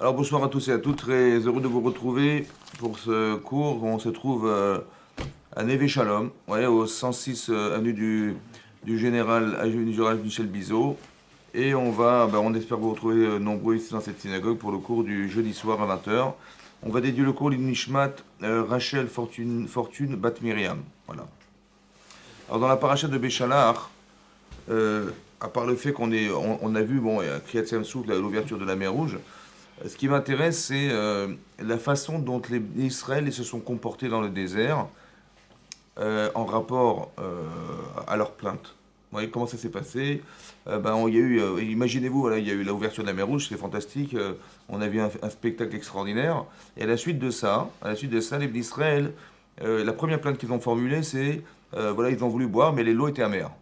Alors bonsoir à tous et à toutes, très heureux de vous retrouver pour ce cours. On se trouve à Neve Shalom, ouais, au 106 avenue du général Michel Bizot. Et on espère vous retrouver nombreux ici dans cette synagogue pour le cours du jeudi soir à 20 h. On va dédier le cours l'Inishmat Rachel Fortune Bat Miriam. Voilà. Alors dans la paracha de Béchalach, à part le fait on a vu, bon, Kriyat Yam-Souf, l'ouverture de la mer Rouge. Ce qui m'intéresse, c'est la façon dont les Israël se sont comportés dans le désert en rapport à leur plainte. Vous voyez comment ça s'est passé. Il y a eu, imaginez-vous, voilà, il y a eu l'ouverture de la mer Rouge, c'est fantastique. On a vu un spectacle extraordinaire. Et à la suite de ça, les Israël, la première plainte qu'ils ont formulée, c'est voilà, ils ont voulu boire, mais l'eau était amère.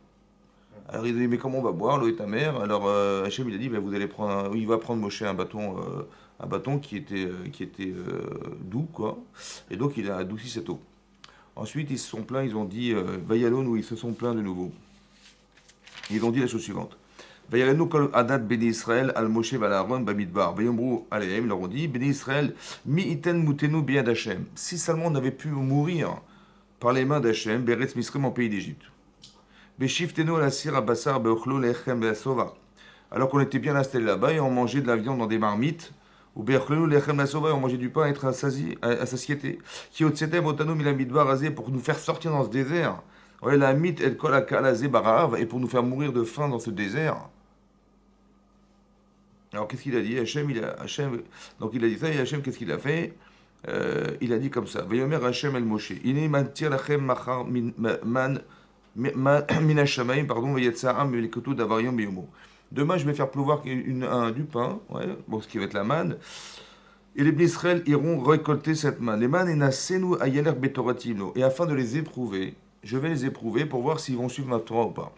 Alors il a dit, mais comment on va boire? L'eau est amère. Alors Hachem, il a dit, ben, vous allez prendre, il va prendre Moshe un bâton qui était doux, quoi. Et donc il a adouci cette eau. Ensuite, ils se sont plaints, ils ont dit, Vayalon, où ils se sont plaints de nouveau. Ils ont dit la chose suivante. Vayalenu kol adat béni Israël al Moshe val Aaron bamidbar. Vayomru aleim, ils leur ont dit, béni Israël, mi iten mutenu biyad Hashem. Si seulement on avait pu mourir par les mains d'Hachem, Beretz Misrim en pays d'Égypte. Beshiftenu la sir abassar beochlo lechem beasova. Alors qu'on était bien installé là-bas et on mangeait de la viande dans des marmites. Ou beochlo lechem beasova, on mangeait du pain à être à satiété. Qui otsetem otanu milamidbar azé pour nous faire sortir dans ce désert. Ouais, la mythe el kol akalazé barav et pour nous faire mourir de faim dans ce désert. Alors qu'est-ce qu'il a dit Hachem, donc il a dit ça et Hachem qu'est-ce qu'il a fait? Il a dit comme ça. Vayomer Hachem el Moshe. Ini mantir lachem machar man Minashamaim, pardon, Vayetsaam, Melikoto, Davarion, Biyomo. Demain, je vais faire pleuvoir du pain, ouais, bon, ce qui va être la manne, et les Israël iront récolter cette manne. Les mannes, Enasenu Ayeler Betoratino. Et afin de les éprouver, je vais les éprouver pour voir s'ils vont suivre ma Torah ou pas.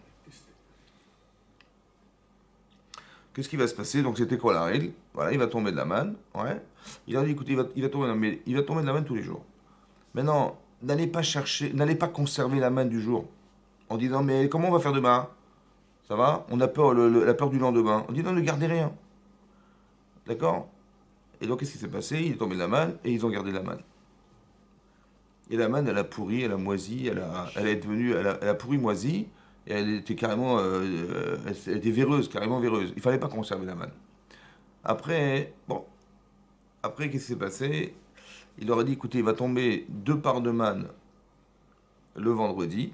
Qu'est-ce qui va se passer? Donc, c'était quoi la règle? Voilà, il va tomber de la manne, ouais. Il a dit, écoutez, il va tomber de la manne tous les jours. Maintenant, n'allez pas chercher, n'allez pas conserver la manne du jour en disant, mais comment on va faire demain? Ça va? On a peur, la peur du lendemain. On dit non, ne gardez rien. D'accord? Et donc, qu'est-ce qui s'est passé? Il est tombé de la manne et ils ont gardé la manne. Et la manne, elle a pourri, elle a moisi, elle est devenue, elle a pourri, moisi, et elle était carrément, elle était véreuse, carrément véreuse. Il fallait pas conserver la manne. Après, bon, après, qu'est-ce qui s'est passé? Il leur a dit, écoutez, il va tomber 2 parts de manne le vendredi.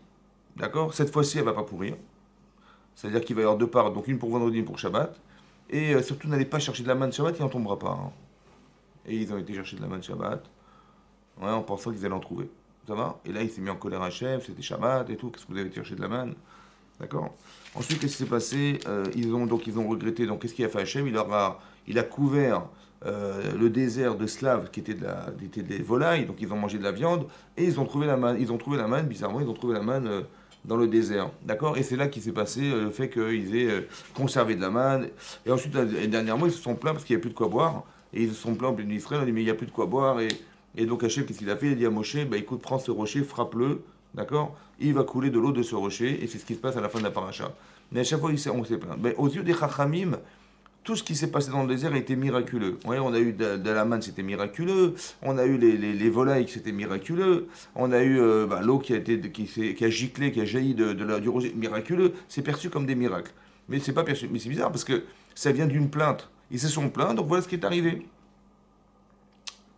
D'accord? Cette fois-ci, elle va pas pourrir. C'est-à-dire qu'il va y avoir 2 parts, donc une pour vendredi, une pour Shabbat. Et surtout, n'allez pas chercher de la manne Shabbat, il n'en tombera pas, hein. Et ils ont été chercher de la manne Shabbat, ouais, en pensant qu'ils allaient en trouver. Ça va? Et là, il s'est mis en colère à Hachem, c'était Shabbat et tout. Qu'est-ce que vous avez été chercher de la manne? D'accord? Ensuite, qu'est-ce qui s'est passé? Ils ont regretté. Donc, qu'est-ce qu'il a fait Hachem? Il a couvert le désert de Slav qui était des volailles. Donc, ils ont mangé de la viande et ils ont trouvé la manne. Ils ont trouvé la manne, bizarrement, ils ont trouvé la manne dans le désert. D'accord? Et c'est là qu'il s'est passé le fait qu'ils aient conservé de la manne. Et ensuite, et dernièrement, ils se sont plaints parce qu'il n'y a plus de quoi boire. Et ils se sont plaints au peuple d'Israël. On a dit, mais il n'y a plus de quoi boire. Et donc, Hachem, qu'est-ce qu'il a fait? Il a dit à Moshe, bah, écoute, prends ce rocher, frappe-le. D'accord? Il va couler de l'eau de ce rocher, et c'est ce qui se passe à la fin de la paracha. Mais à chaque fois, on s'est plaint. Mais aux yeux des Chachamim, tout ce qui s'est passé dans le désert a été miraculeux. Ouais, on a eu de la manne, c'était miraculeux. On a eu les volailles, c'était miraculeux. On a eu l'eau qui a giclé, qui a jailli du rocher, miraculeux. C'est perçu comme des miracles. Mais c'est pas perçu. Mais c'est bizarre parce que ça vient d'une plainte. Ils se sont plaints, donc voilà ce qui est arrivé.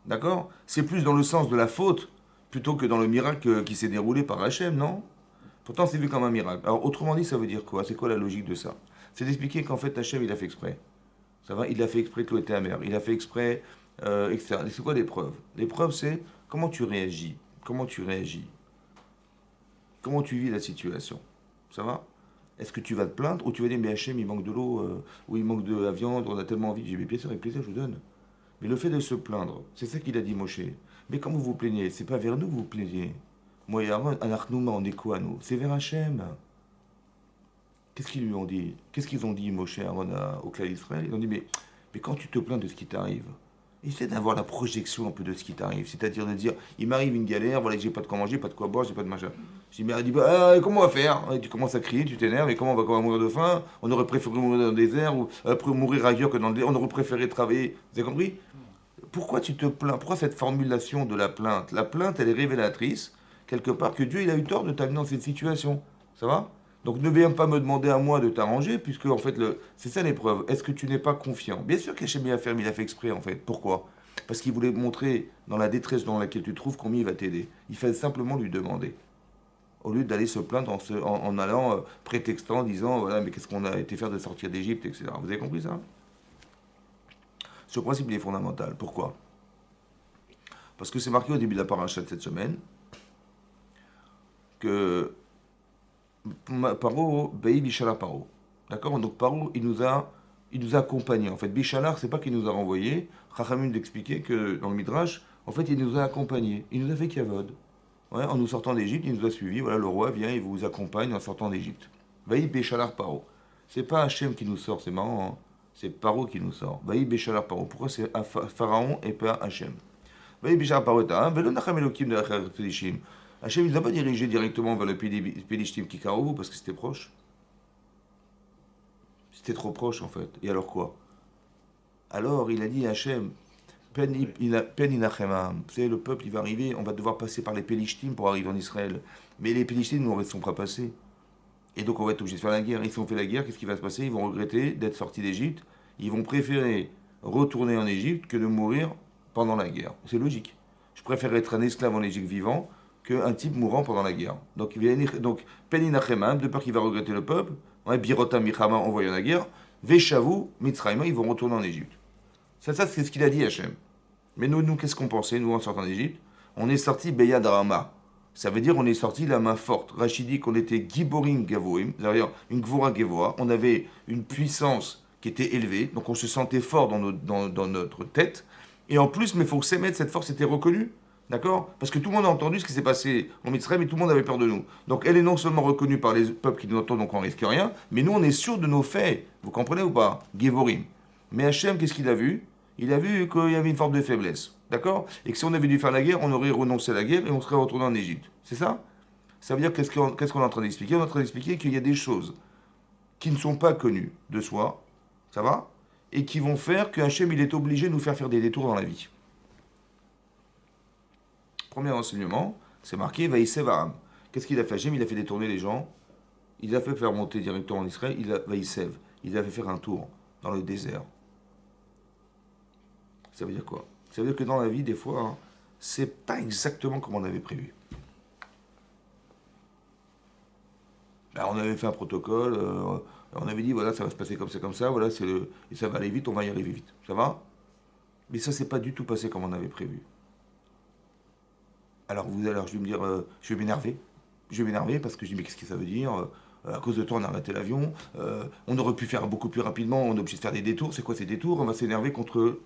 D'accord? C'est plus dans le sens de la faute plutôt que dans le miracle qui s'est déroulé par Hachem, non? Pourtant, c'est vu comme un miracle. Alors, autrement dit, ça veut dire quoi? C'est quoi la logique de ça? C'est d'expliquer qu'en fait, Hachem, il a fait exprès. Ça va? Il a fait exprès que l'eau était amère. Il a fait exprès, etc. Et c'est quoi l'épreuve? L'épreuve, c'est comment tu réagis. Comment tu réagis. Comment tu vis la situation. Ça va? Est-ce que tu vas te plaindre ou tu vas dire, mais Hachem, il manque de l'eau, ou il manque de la viande, on a tellement envie. J'ai mes bien sûr, avec plaisir, je vous donne. Mais le fait de se plaindre, c'est ça qu'il a dit Moshe. Mais quand vous vous plaignez, c'est pas vers nous que vous vous plaignez. Moi et Aaron, Anachnouma, on est quoi nous? C'est vers Hachem. Qu'est-ce qu'ils lui ont dit? Qu'est-ce qu'ils ont dit Moshe et Aaron au clan d'Israël? Ils ont dit mais quand tu te plains de ce qui t'arrive, Essaie d'avoir la projection un peu de ce qui t'arrive. C'est-à-dire de dire, il m'arrive une galère, voilà, j'ai pas de quoi manger, pas de quoi boire, j'ai pas de machin. Je dis, mais elle dit, bah, comment on va faire? Et tu commences à crier, tu t'énerves, et comment on va mourir de faim? On aurait préféré mourir dans le désert, ou mourir ailleurs que dans le désert, on aurait préféré travailler. Vous avez compris? Pourquoi tu te plains? Pourquoi cette formulation de la plainte? La plainte, elle est révélatrice, quelque part, que Dieu, il a eu tort de t'amener dans cette situation. Ça va? Donc ne viens pas me demander à moi de t'arranger, puisque en fait, c'est ça l'épreuve. Est-ce que tu n'es pas confiant? Bien sûr qu'Hachem il a fait, mais il a fait exprès en fait. Pourquoi? Parce qu'il voulait montrer dans la détresse dans laquelle tu te trouves combien il va t'aider. Il fait simplement lui demander. Au lieu d'aller se plaindre en allant prétextant, disant voilà, mais qu'est-ce qu'on a été faire de sortir d'Égypte, etc. Vous avez compris ça? Ce principe il est fondamental. Pourquoi? Parce que c'est marqué au début de la paracha de cette semaine que Paro, Be'i Bishalar Paro. D'accord. Donc Paro, il nous a accompagnés. En fait, Bishalar, c'est pas qu'il nous a renvoyés. Chachamim d'expliquer que dans le Midrash, en fait, il nous a accompagnés. Il nous a fait Kavod. Ouais, en nous sortant d'Égypte, il nous a suivis. Voilà, le roi vient, il vous accompagne en sortant d'Égypte. Vaï Béchalar Paro. C'est pas Hachem qui nous sort, c'est marrant. Hein. C'est Paro qui nous sort. Vaï Béchalar Paro. Pourquoi c'est Pharaon et pas Hachem? Vaï Béchalar Paro est un. Velo Nacham Elokim de la Pelishim. Hachem ne nous a pas dirigé directement vers le Pelishtim Kikarovu parce que c'était proche. C'était trop proche en fait. Et alors quoi? Alors il a dit à Hachem, Pen inachem. Vous savez, le peuple, il va arriver, on va devoir passer par les Pélishtim pour arriver en Israël. Mais les Pélishtim ne sont pas passés. Et donc on va être obligé de faire la guerre. Et si on fait la guerre, qu'est-ce qui va se passer? Ils vont regretter d'être sortis d'Égypte. Ils vont préférer retourner en Égypte que de mourir pendant la guerre. C'est logique. Je préfère être un esclave en Égypte vivant qu'un type mourant pendant la guerre. Donc, Pen inachem, de peur qu'il va regretter le peuple, Birota Michama envoyant la guerre, Veshavu, Mitzrayim, ils vont retourner en Égypte. Ça c'est ce qu'il a dit Hachem. Mais nous qu'est-ce qu'on pensait, nous, en sortant d'Égypte? On est sorti Beyad Rama. Ça veut dire on est sorti la main forte. Rachid dit qu'on était Giborim Gavoim, c'est-à-dire une Gvora Gevoa. On avait une puissance qui était élevée, donc on se sentait fort dans notre tête. Et en plus, mais il faut que cette force était reconnue. D'accord? Parce que tout le monde a entendu ce qui s'est passé en Mitzrayim et tout le monde avait peur de nous. Donc elle est non seulement reconnue par les peuples qui nous entendent, donc on risque rien, mais nous on est sûr de nos faits. Vous comprenez ou pas? Givorim. Mais Hachem, qu'est-ce qu'il a vu? Il a vu qu'il y avait une forme de faiblesse. D'accord? Et que si on avait dû faire la guerre, on aurait renoncé à la guerre et on serait retourné en Égypte. C'est ça? Ça veut dire qu'est-ce qu'on est en train d'expliquer? On est en train d'expliquer qu'il y a des choses qui ne sont pas connues de soi. Ça va? Et qui vont faire que Hachem, il est obligé de nous faire des détours dans la vie. Premier enseignement, c'est marqué Vaïsev. Qu'est-ce qu'il a fait Hachem? Il a fait détourner les gens. Il a fait faire monter directement en Israël. Vaïsev. Il a fait faire un tour dans le désert. Ça veut dire quoi? Ça veut dire que dans la vie, des fois, hein, c'est pas exactement comme on avait prévu. Ben, on avait fait un protocole, on avait dit voilà, ça va se passer comme ça, voilà, et ça va aller vite, on va y arriver vite. Ça va? Mais ça s'est pas du tout passé comme on avait prévu. Alors je vais me dire, je vais m'énerver. Je vais m'énerver parce que je dis mais qu'est-ce que ça veut dire? À cause de toi, on a arrêté l'avion. On aurait pu faire beaucoup plus rapidement. On est obligé de faire des détours. C'est quoi ces détours? On va s'énerver contre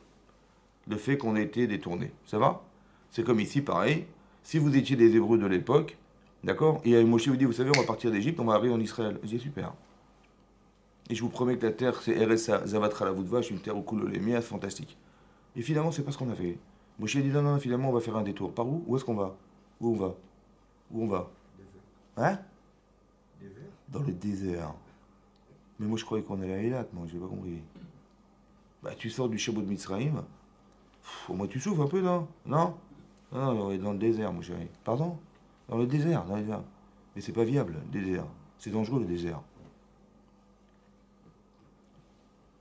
le fait qu'on ait été détourné. Ça va? C'est comme ici, pareil. Si vous étiez des Hébreux de l'époque, d'accord? Et Moshe vous dit, vous savez, on va partir d'Égypte, on va arriver en Israël. Je dis, super. Et je vous promets que la terre, c'est RSA, Zavatra la Voudvache, une terre où coulent les miens, c'est fantastique. Et finalement, c'est pas ce qu'on a fait. Moshe dit, non, non, finalement, on va faire un détour. Par où? Où est-ce qu'on va? Où on va? Où on va? Hein? Dans le désert. Mais moi, je croyais qu'on allait à Eilat, moi, j'ai pas compris. Bah, tu sors du Chabot de Mitzrayim, au moins tu souffles un peu, non? Non? Non, non, on est dans le désert, mon chéri. Pardon? Dans le désert, dans le désert. Mais c'est pas viable, le désert. C'est dangereux, le désert.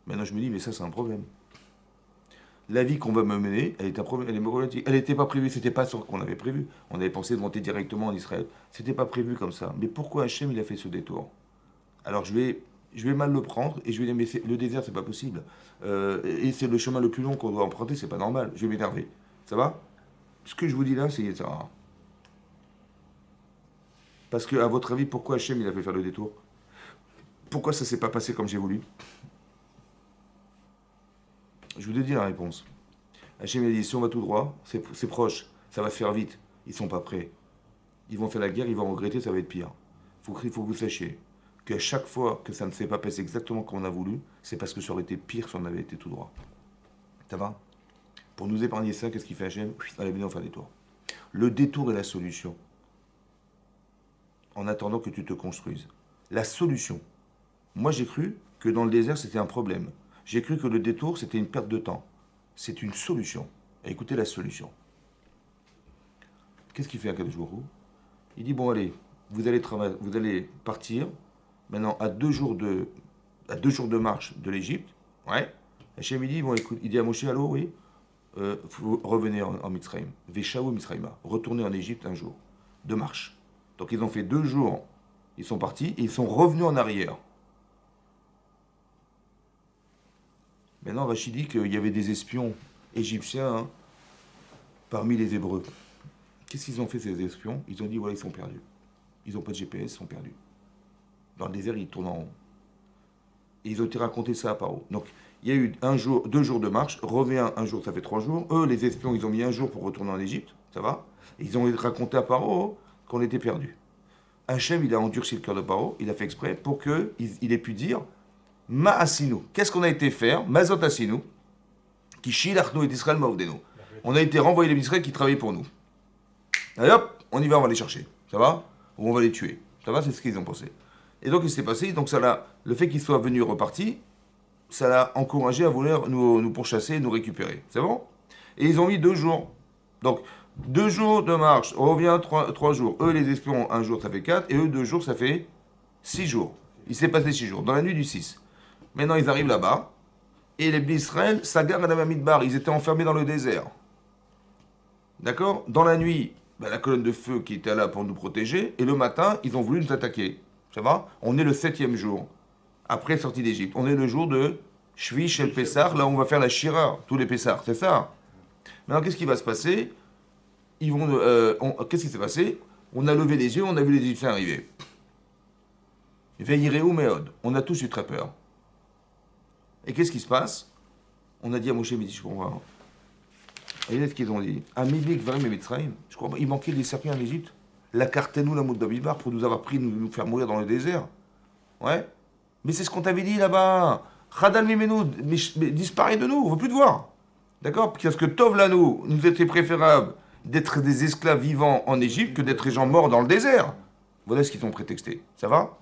Maintenant, je me dis, mais ça, c'est un problème. La vie qu'on va me mener, elle est un problème, elle est problématique. Elle n'était pas prévue, c'était pas ce qu'on avait prévu. On avait pensé de monter directement en Israël. C'était pas prévu comme ça. Mais pourquoi Hachem, il a fait ce détour? Alors, je vais mal le prendre et je vais dire, mais le désert, c'est pas possible. Et c'est le chemin le plus long qu'on doit emprunter, c'est pas normal. Je vais m'énerver. Ça va? Ce que je vous dis là, c'est ça. Parce que, à votre avis, pourquoi Hachem il a fait faire le détour? Pourquoi ça s'est pas passé comme j'ai voulu? Je vous ai dit la réponse. Hachem il a dit si on va tout droit, c'est proche, ça va se faire vite. Ils sont pas prêts. Ils vont faire la guerre, ils vont regretter, ça va être pire. Il faut que vous sachiez qu'à chaque fois que ça ne s'est pas passé exactement comme on a voulu, c'est parce que ça aurait été pire si on avait été tout droit. Ça va? Pour nous épargner ça, qu'est-ce qu'il fait Hachem? Allez, venez, on fait un détour. Le détour est la solution. En attendant que tu te construises. La solution. Moi, j'ai cru que dans le désert, c'était un problème. J'ai cru que le détour, c'était une perte de temps. C'est une solution. Et écoutez la solution. Qu'est-ce qu'il fait Akadosh Baruch Hu? Il dit, bon, allez, vous allez partir maintenant à 2 jours de marche de l'Égypte. Ouais. Hachem, il dit, bon, écoute, il dit à Moshe, allô, oui, vous revenez en Mitzrayim. Veshaou Mitzrayima. Retournez en Égypte un jour de marche. Donc ils ont fait 2 jours, ils sont partis et ils sont revenus en arrière. Maintenant, Rachid dit qu'il y avait des espions égyptiens hein, parmi les Hébreux. Qu'est-ce qu'ils ont fait ces espions? Ils ont dit voilà, ils sont perdus. Ils n'ont pas de GPS, ils sont perdus. Dans le désert, ils tournent en haut. Et ils ont été raconter ça à Paro. Donc, il y a eu 2 jours de marche, revient un jour, ça fait 3 jours. Eux, les espions, ils ont mis un jour pour retourner en Égypte, ça va? Et ils ont raconté à Paro qu'on était perdus. Hachem, il a endurci le cœur de Paro, il a fait exprès pour qu'il ait pu dire Ma asinu. Qu'est-ce qu'on a été faire? Mazot asinu. Qui shilachnu et Israël maovdenu. On a été renvoyer les Israël qui travaillaient pour nous. Allez hop, on y va, on va les chercher. Ça va? Ou on va les tuer. Ça va? C'est ce qu'ils ont pensé. Et donc, il s'est passé, donc le fait qu'ils soient venus repartis, ça l'a encouragé à vouloir nous pourchasser, nous récupérer. C'est bon? Et ils ont mis 2 jours. Donc, 2 jours de marche, on revient 3 jours. Eux, les espions, 1 jour, ça fait 4. Et eux, 2 jours, ça fait 6 jours. Il s'est passé 6 jours, dans la nuit du 6. Maintenant, ils arrivent là-bas. Et les Israël, Sagar et Namamidbar, ils étaient enfermés dans le désert. D'accord? Dans la nuit, la colonne de feu qui était là pour nous protéger. Et le matin, ils ont voulu nous attaquer. Ça va? On est le 7e jour. Après sortie d'Égypte. On est le jour de Shvi Shel Pessah. Là, on va faire la Shira. Tous les Pessah. C'est ça? Maintenant, qu'est-ce qui va se passer? Qu'est-ce qui s'est passé? On a levé les yeux, on a vu les Égyptiens arriver. Veillireu Meod. On a tous eu très peur. Et qu'est-ce qui se passe? On a dit à Moshe Midi, je comprends. Et ce qu'ils ont dit? Amibik Varim et Mitzrayim. Je crois pas. Il manquait des serpents en Égypte. La Kartenou, la Moudabibar, pour nous avoir pris, nous faire mourir dans le désert. Ouais. Mais c'est ce qu'on t'avait dit là-bas. Khadal Mimenu, disparaît de nous, on ne veut plus te voir. D'accord? Parce que Tov Lanou, nous était préférable d'être des esclaves vivants en Égypte que d'être des gens morts dans le désert. Voilà ce qu'ils ont prétexté. Ça va?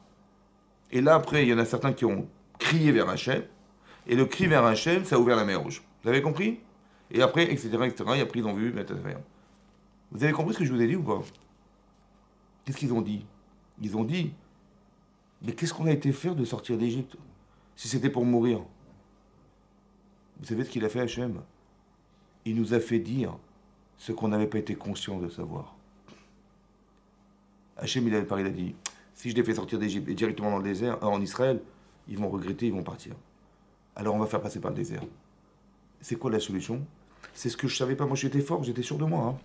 Et là, après, il y en a certains qui ont crié vers Hachem. Et le cri vers Hachem, ça a ouvert la mer Rouge. Vous avez compris? Et après, etc., etc., et après, ils ont vu, vous avez compris ce que je vous ai dit ou pas? Qu'est-ce qu'ils ont dit? Ils ont dit, mais qu'est-ce qu'on a été faire de sortir d'Égypte? Si c'était pour mourir. Vous savez ce qu'il a fait Hachem? Il nous a fait dire ce qu'on n'avait pas été conscient de savoir. Hachem, il avait parlé, il a dit, si je les fais sortir d'Égypte et directement dans le désert, en Israël, ils vont regretter, ils vont partir. Alors on va faire passer par le désert. C'est quoi la solution? C'est ce que je savais pas. Moi, j'étais fort, j'étais sûr de moi. Hein.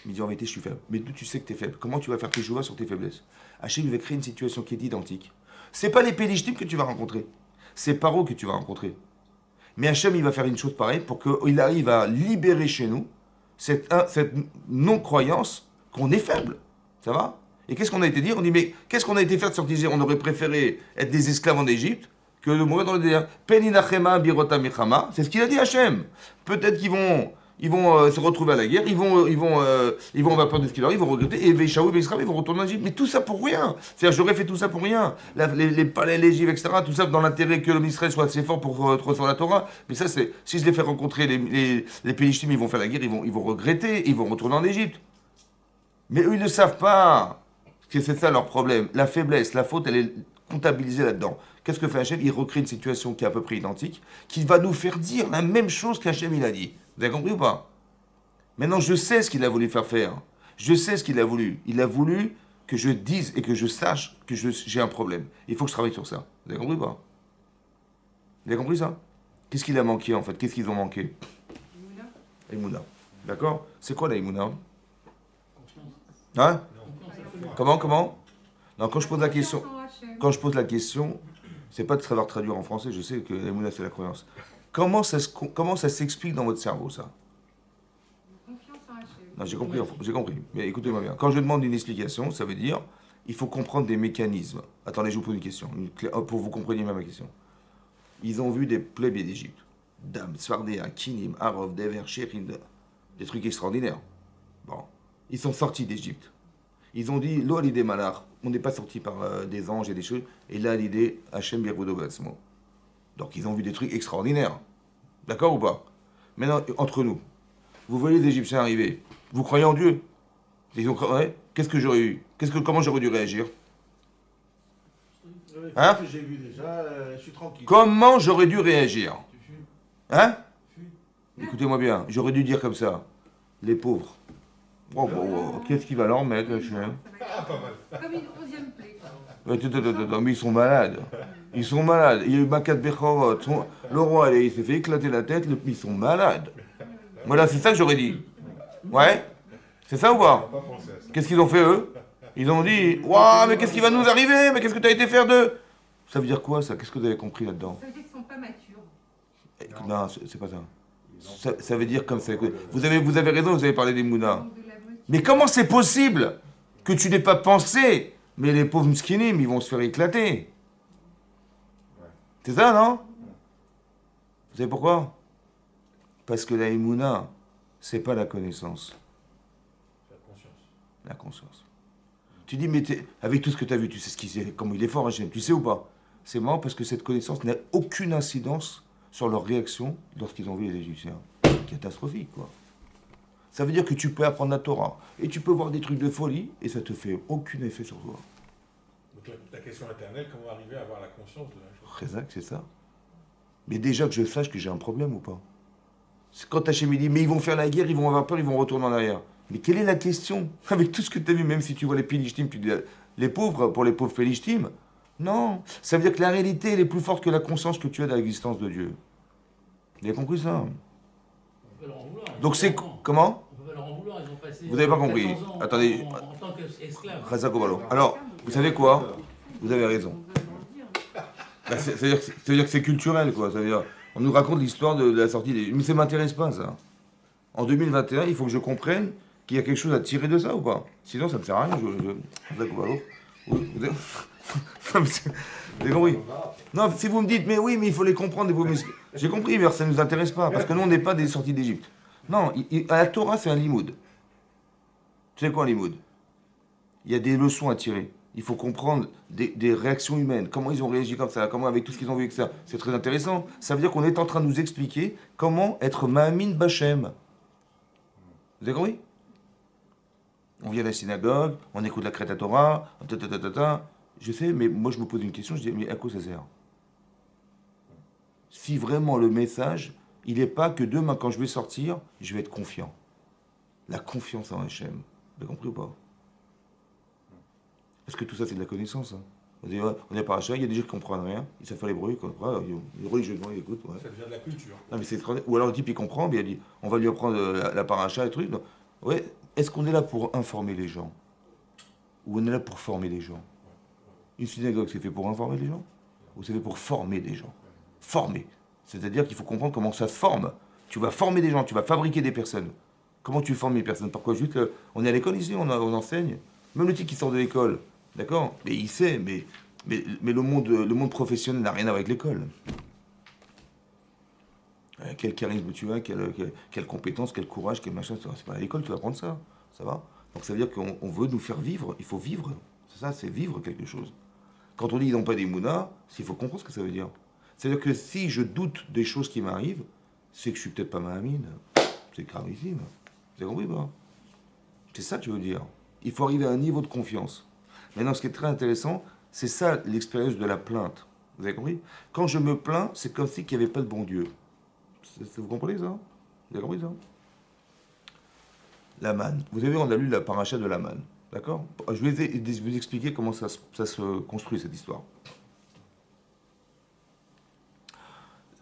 Il dit en vérité, je suis faible. Mais d'où tu sais que tu es faible? Comment tu vas faire tes jouas sur tes faiblesses? Hachem, il va créer une situation qui est identique. C'est pas les Pélishtim que tu vas rencontrer. C'est Paro que tu vas rencontrer. Mais Hachem, il va faire une chose pareille pour qu'il arrive à libérer chez nous cette non-croyance qu'on est faible. Ça va? Et qu'est-ce qu'on a été dire? On dit, mais qu'est-ce qu'on a été faire de sortir? On aurait préféré être des esclaves en Égypte que de mourir dans le désert. Peninachema birota michama, c'est ce qu'il a dit Hachem. Peut-être qu'ils vont se retrouver à la guerre, ils vont avoir peur de ce qu'il leur arrive, ils vont regretter, et Veshaou et Israël, ils vont retourner en Égypte. Mais tout ça pour rien. C'est-à-dire, j'aurais fait tout ça pour rien. Les palais, l'Égypte, etc., tout ça dans l'intérêt que l'homme Israël soit assez fort pour recevoir la Torah. Mais ça, c'est, si je les fais rencontrer les Pélishtim, ils vont faire la guerre, ils vont regretter, ils vont retourner en Égypte. Mais eux, ils ne savent pas que c'est ça leur problème. La faiblesse, la faute, elle est comptabilisée là-dedans. Qu'est-ce que fait Hachem? Il recrée une situation qui est à peu près identique, qui va nous faire dire la même chose qu'Hachem il a dit. Vous avez compris ou pas? Maintenant, je sais ce qu'il a voulu faire. Je sais ce qu'il a voulu. Il a voulu que je dise et que je sache que j'ai un problème. Il faut que je travaille sur ça. Vous avez compris ou pas? Vous avez compris ça? Qu'est-ce qu'il a manqué en fait? Qu'est-ce qu'ils ont manqué? Emouna. D'accord? C'est quoi la Emouna? Hein? Comment? Non, quand je pose la question, c'est pas de savoir traduire en français, je sais que l'Emouna c'est la croyance. Comment ça s'explique dans votre cerveau, ça? Non, j'ai compris. Mais écoutez-moi bien. Quand je demande une explication, ça veut dire, il faut comprendre des mécanismes. Attendez, je vous pose une question, pour que vous compreniez ma question. Ils ont vu des plébés d'Égypte. Dam, Svardéa, Kinim, Arov, Dever, Sherin, des trucs extraordinaires. Bon, ils sont sortis d'Égypte. Ils ont dit, l'eau l'idée malar, on n'est pas sorti par des anges et des choses, et là l'idée Hachem Birbudo Batsmo. Donc ils ont vu des trucs extraordinaires. D'accord ou pas? Maintenant, entre nous, vous voyez les Égyptiens arriver, vous croyez en Dieu? Ils ont, ouais, qu'est-ce que j'aurais eu? Comment j'aurais dû réagir? Hein? Que j'ai vu déjà, je suis tranquille. Comment j'aurais dû réagir? Tu fuis. Hein? Fuis. Écoutez-moi bien, j'aurais dû dire comme ça, les pauvres. Oh, qu'est-ce qu'il va leur mettre, le chien? Ah, pas mal. Comme une 11e plaie. Mais ils sont malades. Ils sont malades. Il y a eu Makat Bechorot. Le roi, il s'est fait éclater la tête. Ils sont malades. Voilà, c'est ça que j'aurais dit. Ouais? C'est ça ou pas? On va pas penser à ça. Qu'est-ce qu'ils ont fait, eux? Ils ont dit, waouh, mais qu'est-ce qui va nous arriver? Mais qu'est-ce que tu as été faire d'eux? Ça veut dire quoi, ça? Qu'est-ce que vous avez compris là-dedans? Ça veut dire qu'ils sont pas matures. Non, c'est pas ça. Ça veut dire comme ça. Vous avez raison, vous avez parlé des Mounas. Donc de la moitié. Mais comment c'est possible que tu n'aies pas pensé? Mais les pauvres mskinim, ils vont se faire éclater. C'est ça, non? Vous savez pourquoi? Parce que la Emouna, c'est pas la connaissance, La conscience. la conscience. Tu dis, mais avec tout ce que tu as vu, tu sais comment il est fort, Hachem, tu sais ou pas? C'est marrant parce que cette connaissance n'a aucune incidence sur leur réaction lorsqu'ils ont vu les Égyptiens. Catastrophique, quoi. Ça veut dire que tu peux apprendre la Torah et tu peux voir des trucs de folie et ça te fait aucun effet sur toi. Donc la question éternelle, comment arriver à avoir la conscience de la chose? Rézac, c'est ça. Mais déjà que je sache que j'ai un problème ou pas. C'est quand Hachem me dit, mais ils vont faire la guerre, ils vont avoir peur, ils vont retourner en arrière. Mais quelle est la question? Avec tout ce que tu as vu, même si tu vois les Pélishtim, tu dis, les pauvres, pour les pauvres Pélishtim, non. Ça veut dire que la réalité, elle est plus forte que la conscience que tu as de l'existence de Dieu. Vous avez compris ça? On peut leur en vouloir. Donc c'est... Comment? On peut pas leur en vouloir, ils ont passé. Vous n'avez pas compris. 14 ans Attendez. En tant qu'esclaves. Razak Obalo. Alors, vous savez quoi? Vous avez raison. Bah, c'est-à-dire que c'est culturel, quoi. C'est-à-dire, on nous raconte l'histoire de la sortie des... Mais ça m'intéresse pas, ça. En 2021, il faut que je comprenne qu'il y a quelque chose à tirer de ça ou pas. Sinon, ça me sert à rien. Razak Obalo. Oui, vous avez... Vous avez compris? Non, si vous me dites, mais oui, mais il faut les comprendre. J'ai compris, mais ça ne nous intéresse pas. Parce que nous, on n'est pas des sorties d'Égypte. Non, à la Torah, c'est un limoud. Tu sais quoi, un limoud? Il y a des leçons à tirer. Il faut comprendre des réactions humaines. Comment ils ont réagi comme ça, comment avec tout ce qu'ils ont vu avec ça. C'est très intéressant. Ça veut dire qu'on est en train de nous expliquer comment être Mahamin Bachem. Vous avez compris? On vient à la synagogue, on écoute la Kreta Torah, je sais, mais moi je me pose une question, je dis, mais à quoi ça sert? Si vraiment le message, il n'est pas que demain, quand je vais sortir, je vais être confiant. La confiance en Hachem. Vous avez compris ou pas? Parce que tout ça, c'est de la connaissance. Hein. On est par achat, il y a des gens qui ne comprennent rien, ils savent faire les bruits, ils comprennent, les religieusement, ils écoutent. Ouais. Ça devient de la culture. Non, mais c'est extraordinaire. Ou alors le type, il comprend, mais il dit, on va lui apprendre la paracha et trucs. Ouais. Est-ce qu'on est là pour informer les gens? Ou on est là pour former les gens? Une synagogue, c'est fait pour informer les gens? Ou c'est fait pour former des gens? Former. C'est-à-dire qu'il faut comprendre comment ça se forme. Tu vas former des gens, tu vas fabriquer des personnes. Comment tu formes les personnes? Pourquoi? Juste, on est à l'école ici, on enseigne. Même le type qui sort de l'école, d'accord? Mais il sait, mais le monde professionnel n'a rien à voir avec l'école. Quel charisme tu as, quelle compétence, quel courage, quel machin. C'est pas à l'école que tu vas apprendre ça. Ça va? Donc ça veut dire qu'on veut nous faire vivre. Il faut vivre. C'est ça, c'est vivre quelque chose. Quand on dit ils n'ont pas des mounas, il faut comprendre ce que ça veut dire. C'est-à-dire que si je doute des choses qui m'arrivent, c'est que je suis peut-être pas Mahamine. C'est gravissime. Vous avez compris pas? C'est ça que je veux dire. Il faut arriver à un niveau de confiance. Maintenant, ce qui est très intéressant, c'est ça l'expérience de la plainte. Vous avez compris? Quand je me plains, c'est comme si il n'y avait pas de bon Dieu. Vous comprenez ça? Vous avez compris ça? La manne. Vous avez, on a lu la paracha de la manne. D'accord? Je vais vous expliquer comment ça se construit, cette histoire.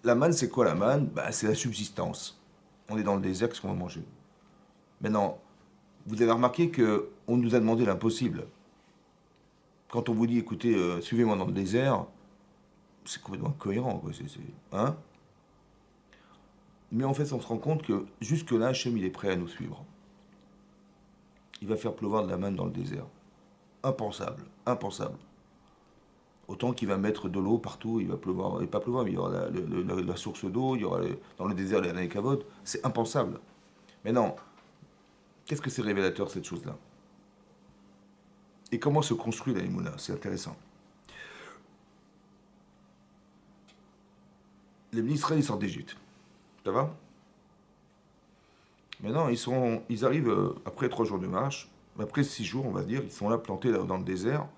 La manne, c'est quoi la manne? Bah, c'est la subsistance. On est dans le désert, qu'est-ce qu'on va manger? Maintenant, vous avez remarqué qu'on nous a demandé l'impossible. Quand on vous dit, écoutez, suivez-moi dans le désert, c'est complètement cohérent, quoi. Hein? Mais en fait, on se rend compte que jusque-là, Hachem, il est prêt à nous suivre. Il va faire pleuvoir de la manne dans le désert. Impensable, impensable. Autant qu'il va mettre de l'eau partout, il va pleuvoir, et pas pleuvoir, mais il y aura la source d'eau, il y aura dans le désert les cavotes. C'est impensable. Mais non, qu'est-ce que c'est révélateur cette chose-là? Et comment se construit la Emouna? C'est intéressant. Les ministres, ils sortent d'Égypte. Ça va? Maintenant, ils arrivent après 3 jours de marche, après 6 jours, on va dire, ils sont là plantés dans le désert,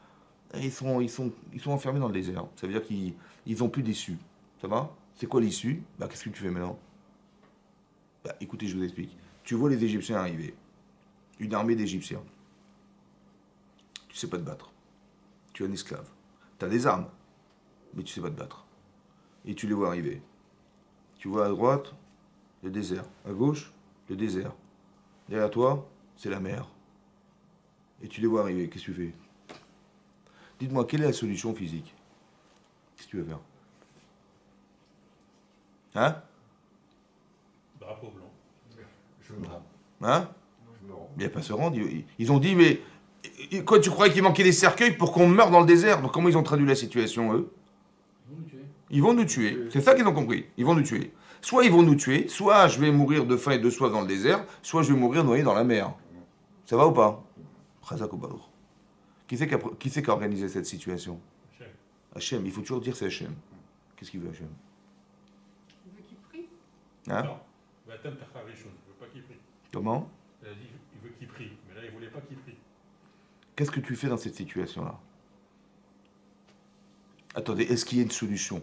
et ils sont enfermés dans le désert. Ça veut dire qu'ils n'ont plus d'issue. Ça va? C'est quoi l'issue? Bah, qu'est-ce que tu fais maintenant? Bah, écoutez, je vous explique. Tu vois les Égyptiens arriver, une armée d'Égyptiens. Tu sais pas te battre. Tu es un esclave. Tu as des armes, mais tu sais pas te battre. Et tu les vois arriver. Tu vois à droite, le désert. À gauche, le désert. Derrière toi, c'est la mer. Et tu les vois arriver. Qu'est-ce que tu fais? Dites-moi, quelle est la solution physique? Qu'est-ce que tu veux faire? Hein? Drapeau blanc. Je me rends. Hein? Je me rends. Il n'y a pas se rendre. Ils ont dit, mais quoi, tu croyais qu'il manquait des cercueils pour qu'on meure dans le désert? Donc comment ils ont traduit la situation, eux? Ils vont nous tuer. Ils vont nous tuer. C'est ça qu'ils ont compris. Ils vont nous tuer. Soit ils vont nous tuer, soit je vais mourir de faim et de soif dans le désert, soit je vais mourir noyé dans la mer. Ça va ou pas? Khazak ou Balour. Qui c'est qui a organisé cette situation? Hachem. Hachem. Il faut toujours dire c'est Hachem. Qu'est-ce qu'il veut Hachem? Il veut qu'il prie. Hein? Non. Vatem Tachar Rishon. Il ne veut pas qu'il prie. Comment? Il a dit il veut qu'il prie. Mais là, il ne voulait pas qu'il prie. Qu'est-ce que tu fais dans cette situation-là? Attendez, est-ce qu'il y a une solution?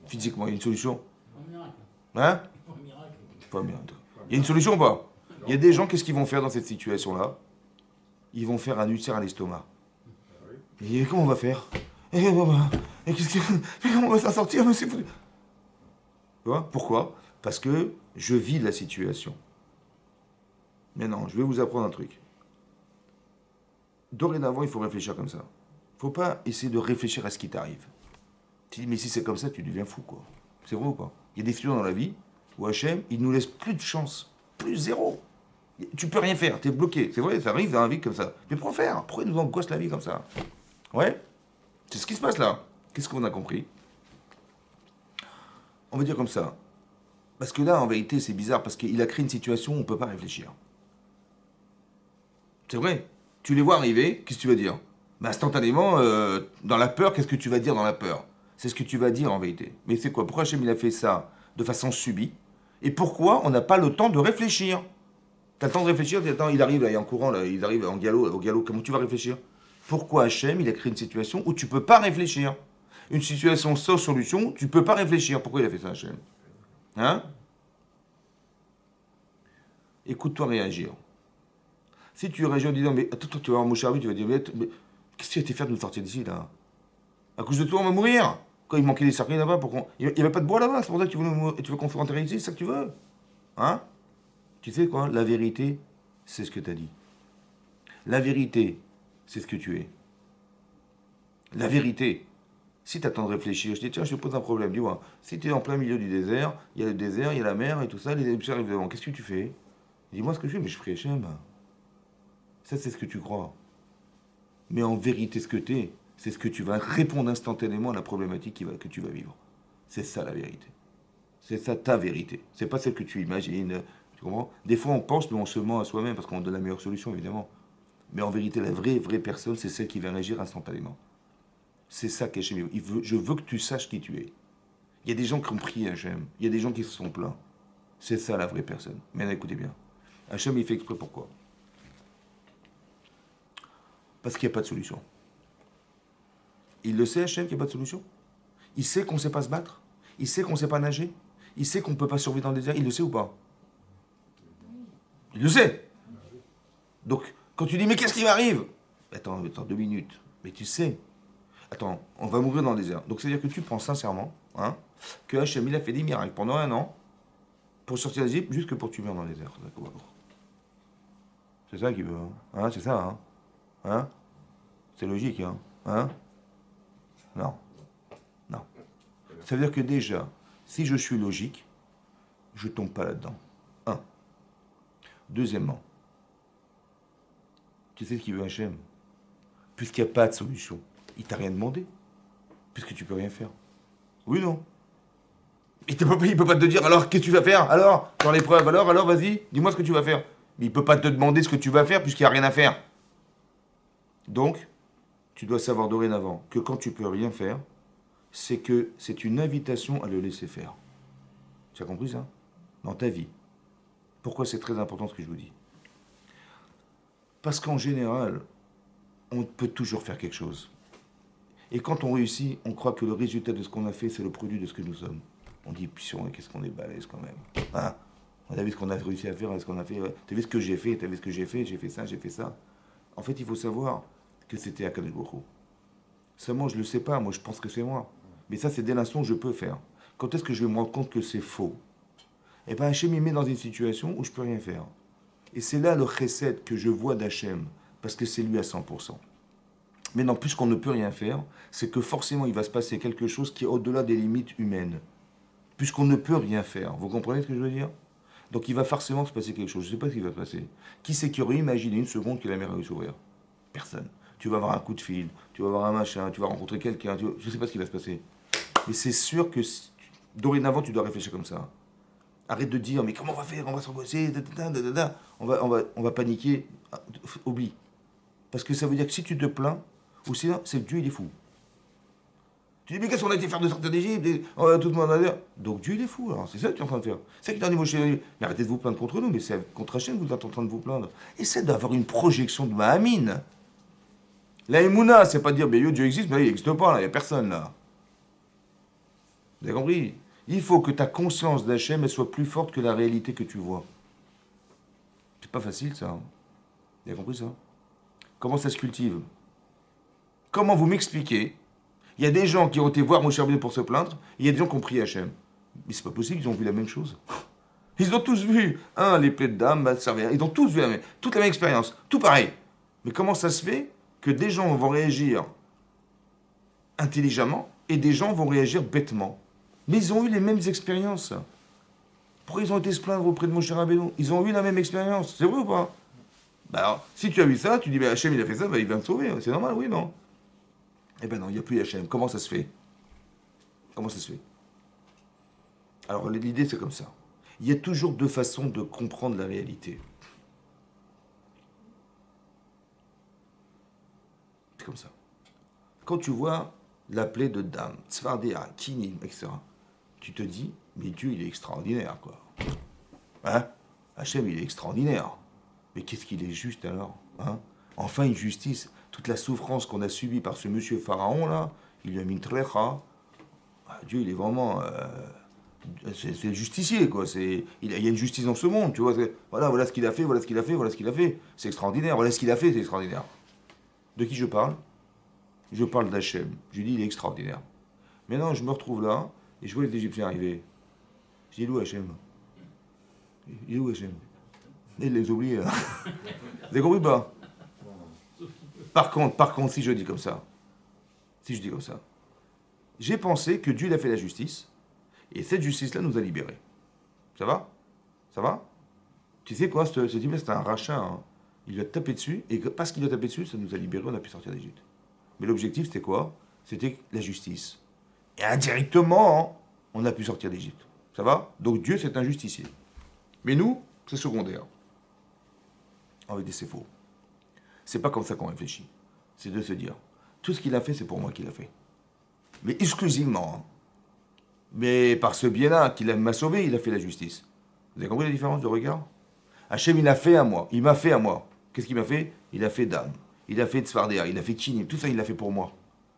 Physiquement, il y a une solution? Un miracle. Hein? Un miracle. Pas bien. Il y a une solution ou pas? Il y a des gens, qu'est-ce qu'ils vont faire dans cette situation-là? Ils vont faire un ulcère à l'estomac. Et comment on va faire? Et qu'est-ce que... Mais comment on va s'en sortir? Mais c'est fou. Tu vois? Pourquoi? Parce que je vis la situation. Mais non, je vais vous apprendre un truc. Dorénavant, il faut réfléchir comme ça. Il ne faut pas essayer de réfléchir à ce qui t'arrive. Tu dis, mais si c'est comme ça, tu deviens fou, quoi. C'est vrai ou pas? Il y a des situations dans la vie où Hachem, il nous laisse plus de chance. Plus zéro. Tu peux rien faire, tu es bloqué. C'est vrai, ça arrive dans la vie comme ça. Mais pourquoi faire? Pourquoi il nous angoisse la vie comme ça? Ouais? C'est ce qui se passe là. Qu'est-ce qu'on a compris? On va dire comme ça. Parce que là, en vérité, c'est bizarre, parce qu'il a créé une situation où on ne peut pas réfléchir. C'est vrai. Tu les vois arriver, qu'est-ce que tu vas dire? Ben, instantanément, dans la peur, qu'est-ce que tu vas dire dans la peur? C'est ce que tu vas dire en vérité. Mais c'est quoi? Pourquoi Hachem il a fait ça de façon subie? Et pourquoi on n'a pas le temps de réfléchir? T'as le temps de réfléchir, attends, il arrive là, il est en courant, là, il arrive en galop, au galop, comment tu vas réfléchir? Pourquoi Hachem, il a créé une situation où tu peux pas réfléchir? Une situation sans solution, tu peux pas réfléchir. Pourquoi il a fait ça, Hachem? Hein? Écoute-toi réagir. Si tu réagis en disant, mais attends, toi, tu vas voir mon charbu, tu vas dire, mais qu'est-ce que tu as été faire de nous sortir d'ici, là? À cause de toi, on va mourir. Quand il manquait des cercueils là-bas, il n'y avait pas de bois là-bas, c'est pour ça que tu veux qu'on soit enterré ici, c'est ça que tu veux? Hein? Tu sais quoi? La vérité, c'est ce que tu as dit. La vérité, c'est ce que tu es. La vérité. Si tu attends de réfléchir, je dis, tiens, je te pose un problème, dis-moi. Si tu es en plein milieu du désert, il y a le désert, il y a la mer et tout ça, les égyptiens arrivent devant, qu'est-ce que tu fais? Dis-moi ce que je fais, mais je ferai Hachem. Ça, c'est ce que tu crois. Mais en vérité, ce que tu es, c'est ce que tu vas répondre instantanément à la problématique que tu vas vivre. C'est ça la vérité. C'est ça ta vérité. C'est pas celle que tu imagines. Tu comprends? Des fois, on pense, mais on se ment à soi-même parce qu'on donne la meilleure solution, évidemment. Mais en vérité, la vraie personne, c'est celle qui va réagir instantanément. C'est ça qu'Hachem veut. Je veux que tu saches qui tu es. Il y a des gens qui ont prié Hachem. Il y a des gens qui se sont plaints. C'est ça la vraie personne. Mais là, écoutez bien. Hachem, il fait exprès pourquoi? Parce qu'il n'y a pas de solution. Il le sait, Hachem, qu'il n'y a pas de solution. Il sait qu'on ne sait pas se battre. Il sait qu'on ne sait pas nager. Il sait qu'on ne peut pas survivre dans le désert. Il le sait ou pas? Il le sait. Donc, quand tu dis, mais qu'est-ce qui m'arrive? Attends, 2 minutes. Mais tu sais. Attends, on va mourir dans le désert. Donc, c'est-à-dire que tu penses sincèrement que Hachem, il a fait des miracles pendant 1 an pour sortir d'Égypte, juste que pour que tu meurs dans le désert. C'est ça qu'il veut. Hein, c'est ça, hein? C'est logique, hein? Non. Non. Ça veut dire que déjà, si je suis logique, je ne tombe pas là-dedans. 1. Deuxièmement, tu sais ce qu'il veut Hachem? Puisqu'il n'y a pas de solution, il t'a rien demandé, puisque tu peux rien faire. Oui, non. Il peut pas te dire, alors, qu'est-ce que tu vas faire? Alors, dans l'épreuve, alors, vas-y, dis-moi ce que tu vas faire. Mais il peut pas te demander ce que tu vas faire, puisqu'il n'y a rien à faire. Donc, tu dois savoir dorénavant que quand tu peux rien faire, c'est que c'est une invitation à le laisser faire. Tu as compris ça? Dans ta vie. Pourquoi c'est très important ce que je vous dis? Parce qu'en général, on peut toujours faire quelque chose. Et quand on réussit, on croit que le résultat de ce qu'on a fait, c'est le produit de ce que nous sommes. On dit, putain, qu'est-ce qu'on est balèze quand même. Hein? On a vu ce qu'on a réussi à faire, ce qu'on a fait. T'as vu ce que j'ai fait, t'as vu ce que j'ai fait ça, j'ai fait ça. En fait, il faut savoir que c'était Akadosh Baruch Hu. Seulement, je ne le sais pas, moi je pense que c'est moi. Mais ça, c'est dès l'instant où je peux faire. Quand est-ce que je vais me rendre compte que c'est faux? Eh bien, Hachem me met dans une situation où je ne peux rien faire. Et c'est là le chesed que je vois d'Hachem, parce que c'est lui à 100%. Mais non, puisqu'on ne peut rien faire, c'est que forcément il va se passer quelque chose qui est au-delà des limites humaines. Puisqu'on ne peut rien faire. Vous comprenez ce que je veux dire? Donc il va forcément se passer quelque chose. Je ne sais pas ce qui va se passer. Qui c'est qui aurait imaginé une seconde que la mer allait s'ouvrir? Personne. Tu vas avoir un coup de fil, tu vas avoir un machin, tu vas rencontrer quelqu'un, je ne sais pas ce qui va se passer. Mais c'est sûr que dorénavant tu dois réfléchir comme ça. Arrête de dire, mais comment on va faire? On va s'angoisser, on va paniquer. Oublie. Parce que ça veut dire que si tu te plains, ou sinon, c'est que Dieu il est fou. Tu dis, mais qu'est-ce qu'on a été faire de sortir d'Égypte? Tout le monde a dit. Donc Dieu il est fou, alors. C'est ça que tu es en train de faire. C'est ça qui t'a dit, moi, mais arrêtez de vous plaindre contre nous, mais c'est contre Hachem que vous êtes en train de vous plaindre. Essaie d'avoir une projection de Mahamine. La Emouna, c'est pas dire, mais Dieu existe, mais là, il n'existe pas, il n'y a personne là. Vous avez compris? Il faut que ta conscience d'Hachem soit plus forte que la réalité que tu vois. C'est pas facile ça. Hein. Vous avez compris ça? Comment ça se cultive? Comment vous m'expliquez? Il y a des gens qui ont été voir Moshe Rabbeinu pour se plaindre, et il y a des gens qui ont prié Hachem. Mais c'est pas possible, ils ont vu la même chose. Ils ont tous vu, les plaies de dames, ils ont tous vu toute la même expérience, tout pareil. Mais comment ça se fait que des gens vont réagir intelligemment et des gens vont réagir bêtement? Mais ils ont eu les mêmes expériences. Pourquoi ils ont été se plaindre auprès de Moshe Rabbeinu? Ils ont eu la même expérience, c'est vrai ou pas? Bah alors, si tu as vu ça, tu dis, bah, Hachem il a fait ça, bah, il va me sauver, c'est normal, oui, non? Eh ben non, il n'y a plus Hachem. Comment ça se fait? Comment ça se fait? Alors l'idée c'est comme ça. Il y a toujours deux façons de comprendre la réalité. C'est comme ça. Quand tu vois la plaie de Dame, Tzfardéa, Kinim, etc., tu te dis, mais Dieu il est extraordinaire, quoi. Hein? Hachem il est extraordinaire. Mais qu'est-ce qu'il est juste alors? Hein? Enfin une justice. Toute la souffrance qu'on a subie par ce monsieur Pharaon là, il lui a mis une trécha. Dieu il est vraiment... c'est le justicier quoi. Il y a une justice dans ce monde, tu vois. Voilà ce qu'il a fait, voilà ce qu'il a fait, voilà ce qu'il a fait. C'est extraordinaire, voilà ce qu'il a fait, c'est extraordinaire. De qui je parle? Je parle d'Hachem. Je dis il est extraordinaire. Maintenant je me retrouve là, et je vois les Égyptiens arriver. Je dis il est où Hachem? Il est où Hachem? Il les oublie là. Vous avez compris ou pas? Par contre, si je dis comme ça, j'ai pensé que Dieu il a fait la justice, et cette justice-là nous a libérés. Ça va? Ça va? Tu sais quoi, ce type c'était un rachat. Hein. Il lui a tapé dessus, et parce qu'il a tapé dessus, ça nous a libérés, on a pu sortir d'Égypte. Mais l'objectif, c'était quoi? C'était la justice. Et indirectement, on a pu sortir d'Égypte. Ça va? Donc Dieu, c'est un justicier. Mais nous, c'est secondaire. En vérité, c'est faux. C'est pas comme ça qu'on réfléchit. C'est de se dire, tout ce qu'il a fait, c'est pour moi qu'il a fait. Mais exclusivement. Hein. Mais par ce biais-là, qu'il m'a sauvé, il a fait la justice. Vous avez compris la différence de regard? Hachem, il a fait à moi. Il m'a fait à moi. Qu'est-ce qu'il m'a fait? Il a fait Dame. Il a fait Tzfardéa. Il a fait Kinim. Tout ça, il l'a fait pour moi.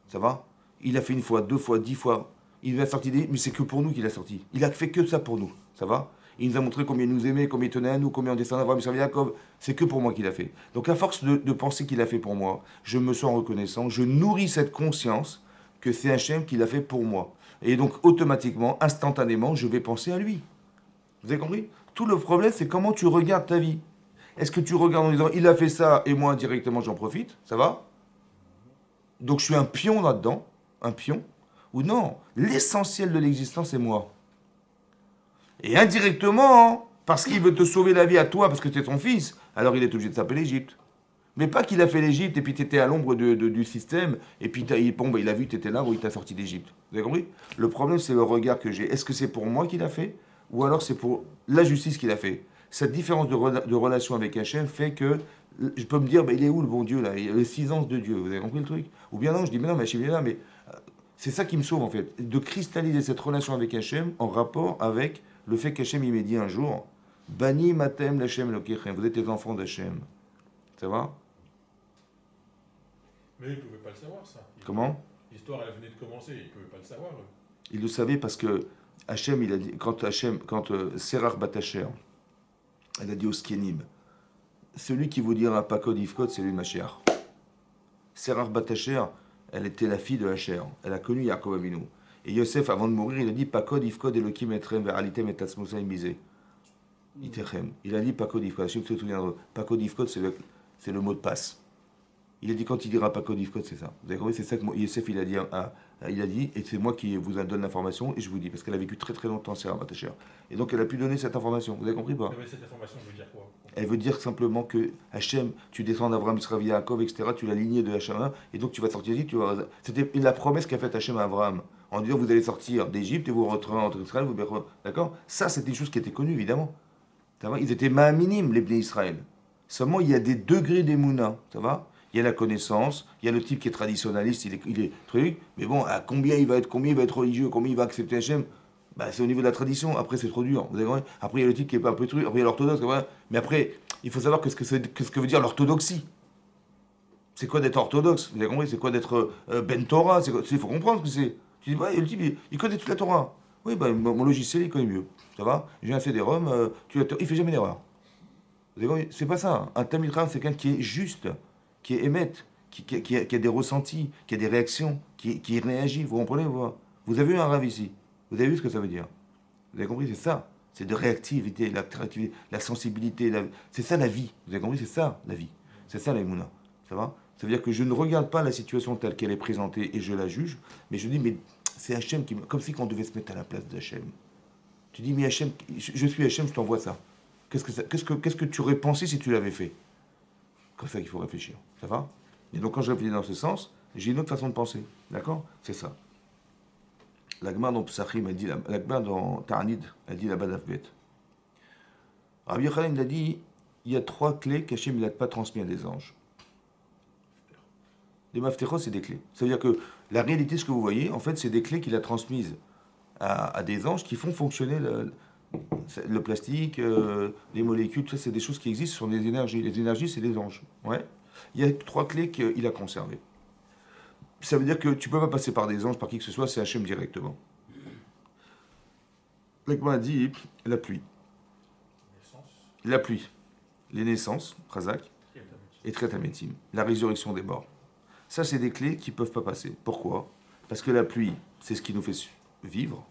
Ça va? Il a fait une fois, 2 fois, 10 fois. Il m'a sorti mais c'est que pour nous qu'il a sorti. Il a fait que ça pour nous. Ça va? Il nous a montré combien il nous aimait, combien il tenait à nous, combien on descendait Abraham, Isaac, Jacob. C'est que pour moi qu'il a fait. Donc à force de penser qu'il a fait pour moi, je me sens reconnaissant, je nourris cette conscience que c'est Hachem qui l'a fait pour moi. Et donc automatiquement, instantanément, je vais penser à lui. Vous avez compris? Tout le problème, c'est comment tu regardes ta vie. Est-ce que tu regardes en disant, il a fait ça et moi directement j'en profite? Ça va? Donc je suis un pion là-dedans, un pion? Ou non, l'essentiel de l'existence, c'est moi. Et indirectement, parce qu'il veut te sauver la vie à toi, parce que tu es ton fils, alors il est obligé de s'appeler l'Égypte. Mais pas qu'il a fait l'Égypte et puis tu étais à l'ombre du système et puis il a vu que tu étais là où il t'a sorti d'Égypte. Vous avez compris? Le problème, c'est le regard que j'ai. Est-ce que c'est pour moi qu'il a fait ou alors c'est pour la justice qu'il a fait? Cette différence de relation avec Hachem fait que je peux me dire, il est où le bon Dieu là? Il y a le silence de Dieu. Vous avez compris le truc? Ou bien non, je dis, mais non, mais Hachem il est là, mais c'est ça qui me sauve en fait. De cristalliser cette relation avec Hachem en rapport avec le fait qu'Hachem il m'a dit un jour, Bani matem l'Hachem lokechem, vous êtes les enfants d'Hachem. Ça va? Mais ils ne pouvaient pas le savoir, ça. Comment? L'histoire, elle venait de commencer, ils ne pouvaient pas le savoir, eux. Il le savait parce que Hachem, il a dit, quand Serach Batacher, elle a dit au Skenim, celui qui vous dira Pakod Ifkod, c'est lui Mashiach. Serach Batacher, elle était la fille de Hacher. Elle a connu Yaakov Avinu. Et Yosef, avant de mourir, il a dit Pakod Ifkod Elokim etrem ve'alitem et tatzmosai misé. Itechem. Il a dit Pakod Ifkod. Je me souviens, Pakod Ifkod, c'est le mot de passe. Il a dit quand il dira Pakod Ifkod, c'est ça. Vous avez compris? C'est ça que Yosef, il a dit, et c'est moi qui vous donne l'information, et je vous dis, parce qu'elle a vécu très très longtemps, Serach Batacher. Et donc elle a pu donner cette information. Vous avez compris pas? Mais cette information veut dire quoi? Elle veut dire simplement que Hachem, tu descends d'Abraham, Israël, Yaakov, etc., tu l'as ligné de Hachem, et donc tu vas sortir d'Égypte. C'était la promesse qu'a faite Hachem à Abraham, en disant vous allez sortir d'Égypte et vous rentrez en Israël, d'accord? Ça, c'était une chose qui était connue, évidemment. Ça va? Ils étaient minimes, les Bnei Israël. Seulement, il y a des degrés d'émouna, ça va? Il y a la connaissance, il y a le type qui est traditionnaliste, il est truc, mais bon, à combien il va être religieux, combien il va accepter Hachem? C'est au niveau de la tradition, après c'est trop dur. Vous avez compris? Après il y a le type qui est pas un peu truc, après il y a l'orthodoxe, ouais. Mais après, il faut savoir qu'est-ce que veut dire l'orthodoxie. C'est quoi d'être orthodoxe? Vous avez compris? C'est quoi d'être Ben Torah? Il faut comprendre ce que c'est. Tu dis, le type, il connaît toute la Torah. Oui, mon logiciel, il connaît mieux. Ça va? J'ai un CD-ROM, il fait jamais d'erreur. Vous avez compris? C'est pas ça. Un Talmid Chacham, c'est quelqu'un qui est juste, qui est émette, qui a des ressentis, qui a des réactions, qui réagit. Vous comprenez? Vous avez eu un rave ici. Vous avez vu ce que ça veut dire? Vous avez compris? C'est ça. C'est de réactivité, la sensibilité. C'est ça la vie. Vous avez compris? C'est ça la vie. C'est ça la Emouna. Ça va? Ça veut dire que je ne regarde pas la situation telle qu'elle est présentée et je la juge, mais je dis, mais c'est Hachem qui. Comme si on devait se mettre à la place d'Hachem. Tu dis, mais Hachem, je suis Hachem, je t'envoie ça. Qu'est-ce que tu aurais pensé si tu l'avais fait? Comme ça qu'il faut réfléchir. Ça va? Et donc quand je réfléchis dans ce sens, j'ai une autre façon de penser. D'accord? C'est ça. L'Agma dans Psachim, elle dit, l'Agma dans Ta'anid, elle dit la Badafbet. Rabbi Yochanan, il a dit, il y a 3 clés qu'Hachem n'a pas transmises à des anges. Les maftechot, c'est des clés. Ça veut dire que la réalité, ce que vous voyez, en fait, c'est des clés qu'il a transmises à des anges qui font fonctionner le plastique, les molécules, tout ça, c'est des choses qui existent, ce sont des énergies. Les énergies, c'est des anges. Ouais. Il y a 3 clés qu'il a conservées. Ça veut dire que tu ne peux pas passer par des anges, par qui que ce soit, c'est Hachem directement. L'Agma a dit la pluie. La pluie, les naissances, Khazak, et Tretametim, la résurrection des morts. Ça, c'est des clés qui ne peuvent pas passer. Pourquoi? Parce que la pluie, c'est ce qui nous fait vivre.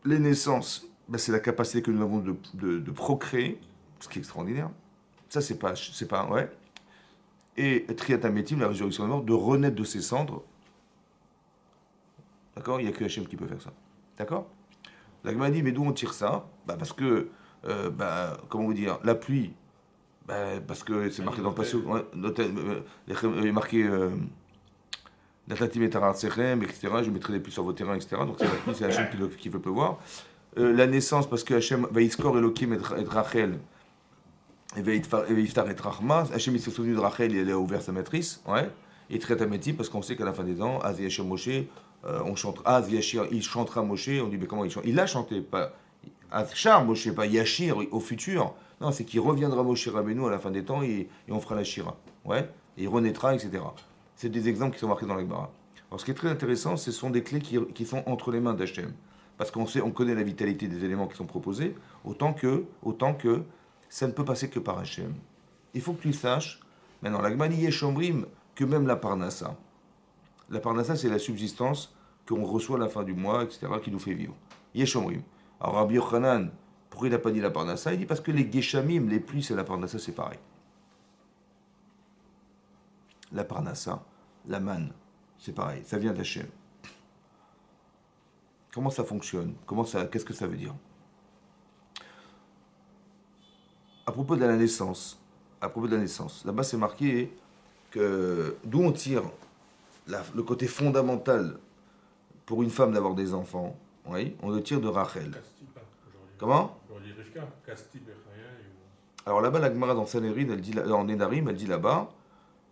Les naissances, c'est la capacité que nous avons de procréer, ce qui est extraordinaire. Ça, c'est pas, ouais. Et Triatametim, la résurrection des morts, de renaître de ses cendres. D'accord? Il n'y a que Hachem qui peut faire ça. D'accord? La Gemara dit, mais d'où on tire ça? Parce que, comment vous dire, la pluie, parce que c'est marqué dans le passage, il est marqué Natatim et Tarar Sechem, etc. Je mettrai des pluies sur vos terrains, etc. Donc c'est la pluie, c'est Hachem qui veut pleuvoir. La naissance, parce que Hachem va iskor Elohim et Rachel, et va Yiftar et Rachma. Hachem il s'est souvenu de Rachel, il a ouvert sa matrice, ouais. Et Triatametim, parce qu'on sait qu'à la fin des ans, Az Yashem Moshe, on chante Az Yashir, il chantera Moshe, on dit mais comment il chante? Il a chanté, pas Az Shar Moshe, pas Yashir au futur. Non, c'est qu'il reviendra Moshe Rabbeinu à la fin des temps et on fera la Shira. Ouais, et il renaîtra, etc. C'est des exemples qui sont marqués dans la Gemara. Alors ce qui est très intéressant, ce sont des clés qui sont entre les mains d'Hachem. Parce qu'on connaît la vitalité des éléments qui sont proposés, autant que ça ne peut passer que par Hachem. Il faut que tu saches, maintenant, la Gemara dit Shomrim, que même la Parnassa. La Parnassa, c'est la subsistance qu'on reçoit à la fin du mois, etc., qui nous fait vivre. Yeshomrim. Alors Rabbi Yochanan, pourquoi il n'a pas dit la Parnassa? Il dit parce que les Geshamim, les pluies et la Parnassa, c'est pareil. La Parnassa, la manne, c'est pareil, ça vient d'Hachem. Comment ça fonctionne? Qu'est-ce que ça veut dire? À propos de la naissance, à propos de la naissance. Là-bas, c'est marqué que d'où on tire le côté fondamental pour une femme d'avoir des enfants. Oui, on le tire de Rachel. Casti, pas aujourd'hui. Comment? Aujourd'hui, Rivka, Casti, Bechaya, et... Alors là-bas, la Gemara dans Sanhedrin, elle dit, en Nedarim, elle dit là-bas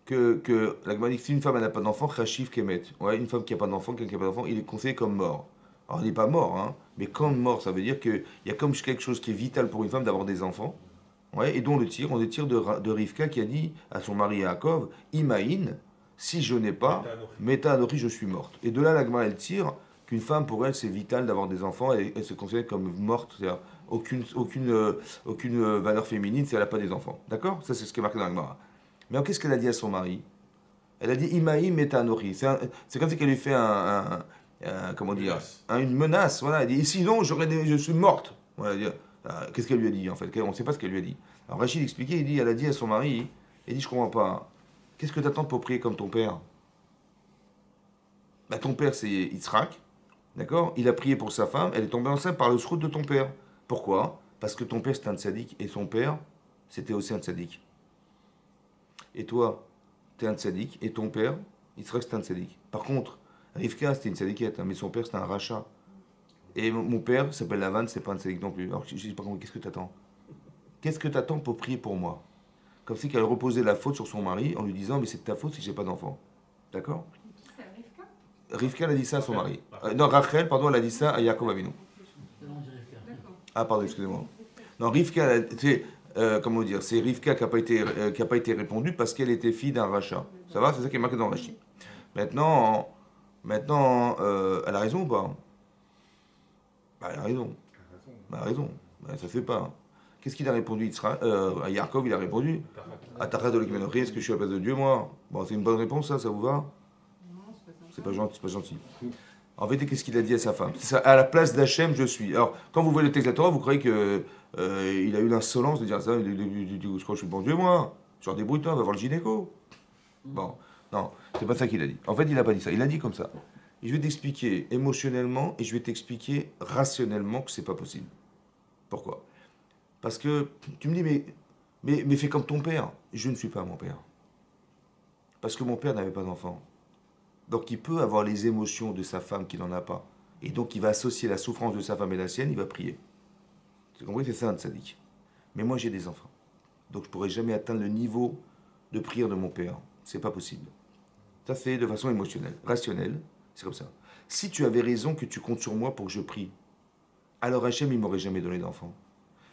que la Gemara dit que si une femme elle n'a pas d'enfant, Chashiv Kemet. Ouais, une femme qui n'a pas d'enfant, quelqu'un qui n'a pas d'enfant, il est considéré comme mort. Alors il n'est pas mort, hein, mais comme mort, ça veut dire qu'il y a comme quelque chose qui est vital pour une femme d'avoir des enfants. Ouais, et dont on le tire de Rivka qui a dit à son mari Yaakov, Imaïn, si je n'ai pas, Meta Anochi, je suis morte. Et de là, la Gemara, elle tire qu'une femme, pour elle, c'est vital d'avoir des enfants, elle se considère comme morte, c'est-à-dire aucune valeur féminine si elle n'a pas des enfants. D'accord? Ça, c'est ce qui est marqué dans la Gemara. Mais alors, qu'est-ce qu'elle a dit à son mari? Elle a dit Imaï Meta Anochi. C'est comme si qu'elle lui fait comment dire, une menace. Voilà, elle dit sinon, je suis morte. Voilà, qu'est-ce qu'elle lui a dit en fait? On ne sait pas ce qu'elle lui a dit. Alors Rachid expliquait, elle a dit à son mari, elle dit je comprends pas, qu'est-ce que tu attends pour prier comme ton père? Bah, ton père c'est Yitzhak, d'accord? Il a prié pour sa femme, elle est tombée enceinte par le srout de ton père. Pourquoi? Parce que ton père c'était un tzaddik et son père c'était aussi un tzaddik. Et toi, tu es un tzaddik et ton père, Yitzhak c'était un tzaddik. Par contre, Rivka c'était une tzaddikette, mais son père c'était un rachat. Et mon père s'appelle Lavan, c'est pas un tzaddik non plus. Alors je dis pas qu'est-ce que tu attends? Qu'est-ce que tu attends pour prier pour moi? Comme si qu'elle reposait la faute sur son mari en lui disant mais c'est de ta faute si j'ai pas d'enfant. D'accord? C'est Rivka? Rivka elle a dit ça à son mari. Non, Rachel, pardon, elle a dit ça à Yaakov Avinu. Non, je Rivka. D'accord. Ah pardon, excusez-moi. Non, Rivka, comment dire, c'est Rivka qui n'a pas été répondue parce qu'elle était fille d'un rachat. Ça va? C'est ça qui est marqué dans Rachid. Maintenant, elle a raison ou pas? Bah, elle a raison. Bah, elle a raison. Bah, ça ne fait pas. Qu'est-ce qu'il a répondu à Yaakov, il a répondu Atachat de l'Ekmenochi, est-ce que je suis à la place de Dieu, moi? Bon, c'est une bonne réponse, ça vous va? Non, c'est pas sympa. C'est pas gentil. En fait, qu'est-ce qu'il a dit à sa femme? C'est ça, à la place d'Hachem, je suis. Alors, quand vous voyez le texte de la Torah, vous croyez qu'il a eu l'insolence de dire ça. Je crois que je suis bon Dieu, moi. Genre, débrouille-toi, va voir le gynéco. Bon, non, c'est pas ça qu'il a dit. En fait, il n'a pas dit ça. Il a dit comme ça. Et je vais t'expliquer émotionnellement et je vais t'expliquer rationnellement que c'est pas possible. Pourquoi? Parce que tu me dis, mais fais comme ton père. Je ne suis pas mon père. Parce que mon père n'avait pas d'enfant. Donc il peut avoir les émotions de sa femme qu'il n'en a pas. Et donc il va associer la souffrance de sa femme et la sienne, il va prier. Tu as compris? C'est ça un tzaddik. Mais moi j'ai des enfants. Donc je ne pourrai jamais atteindre le niveau de prière de mon père. C'est pas possible. Ça c'est de façon émotionnelle. Rationnelle, c'est comme ça. Si tu avais raison que tu comptes sur moi pour que je prie, alors Hachem il m'aurait jamais donné d'enfants.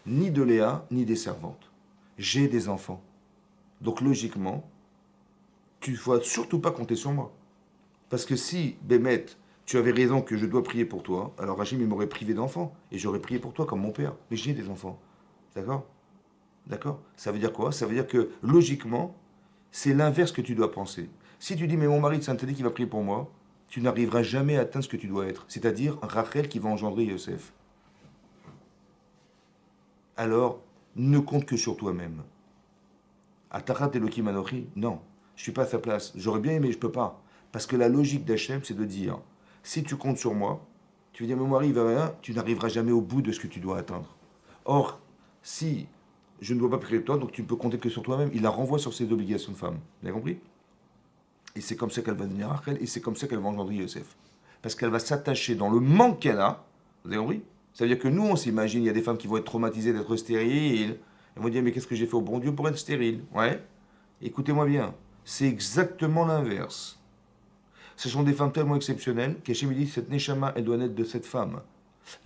Ni de Léa, ni des servantes. J'ai des enfants. Donc logiquement, tu ne dois surtout pas compter sur moi. Parce que si, Bémet, tu avais raison que je dois prier pour toi, alors Hachem, il m'aurait privé d'enfants. Et j'aurais prié pour toi comme mon père. Mais j'ai des enfants. D'accord? D'accord? Ça veut dire quoi? Ça veut dire que, logiquement, c'est l'inverse que tu dois penser. Si tu dis, mais mon mari de Saint-Élie qui va prier pour moi, tu n'arriveras jamais à atteindre ce que tu dois être. C'est-à-dire Rachel qui va engendrer Yosef. Alors, ne compte que sur toi-même. Atachat Elohim Anochi, non. Je ne suis pas à sa place. J'aurais bien aimé, je ne peux pas. Parce que la logique d'Hachem, c'est de dire, si tu comptes sur moi, tu veux dire, mon mari, il va rien, tu n'arriveras jamais au bout de ce que tu dois atteindre. Or, si je ne dois pas prier de toi, donc tu ne peux compter que sur toi-même, il la renvoie sur ses obligations de femme. Vous avez compris? Et c'est comme ça qu'elle va devenir Rachel, et c'est comme ça qu'elle va engendrer Yosef. Parce qu'elle va s'attacher dans le manque qu'elle a. Vous avez compris? Ça veut dire que nous, on s'imagine, il y a des femmes qui vont être traumatisées d'être stériles. Elles vont dire, mais qu'est-ce que j'ai fait au bon Dieu pour être stérile? Ouais. Écoutez-moi bien. C'est exactement l'inverse. Ce sont des femmes tellement exceptionnelles qu'Hachem dit cette Neshama, elle doit naître de cette femme.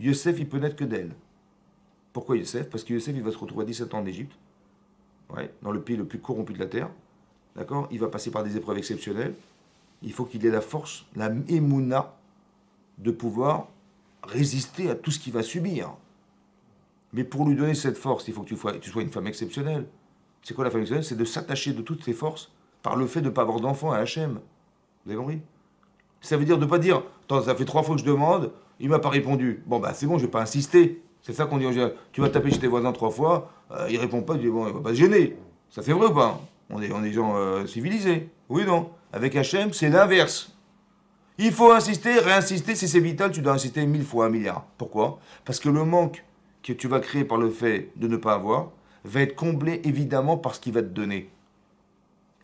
Yosef, il peut naître que d'elle. Pourquoi Yosef? Parce que Yosef, il va se retrouver à 17 ans en Égypte, ouais, dans le pays le plus corrompu de la terre. D'accord? Il va passer par des épreuves exceptionnelles. Il faut qu'il ait la force, la émouna, de pouvoir résister à tout ce qu'il va subir. Mais pour lui donner cette force, il faut que tu sois une femme exceptionnelle. C'est quoi la femme exceptionnelle? C'est de s'attacher de toutes ses forces par le fait de ne pas avoir d'enfant à Hachem. Vous avez compris? Ça veut dire de ne pas dire, attends, ça fait 3 fois que je demande, il ne m'a pas répondu. Bon, bah c'est bon, je ne vais pas insister. C'est ça qu'on dit en général. Tu vas taper chez tes voisins 3 fois, il ne répond pas, tu dis, bon, il ne va pas se gêner. Ça c'est vrai ou pas? On est des gens civilisés. Oui ou non? Avec Hachem, c'est l'inverse. Il faut insister, réinsister, si c'est vital, tu dois insister 1000 fois, 1 milliard. Pourquoi? Parce que le manque que tu vas créer par le fait de ne pas avoir va être comblé évidemment par ce qu'il va te donner.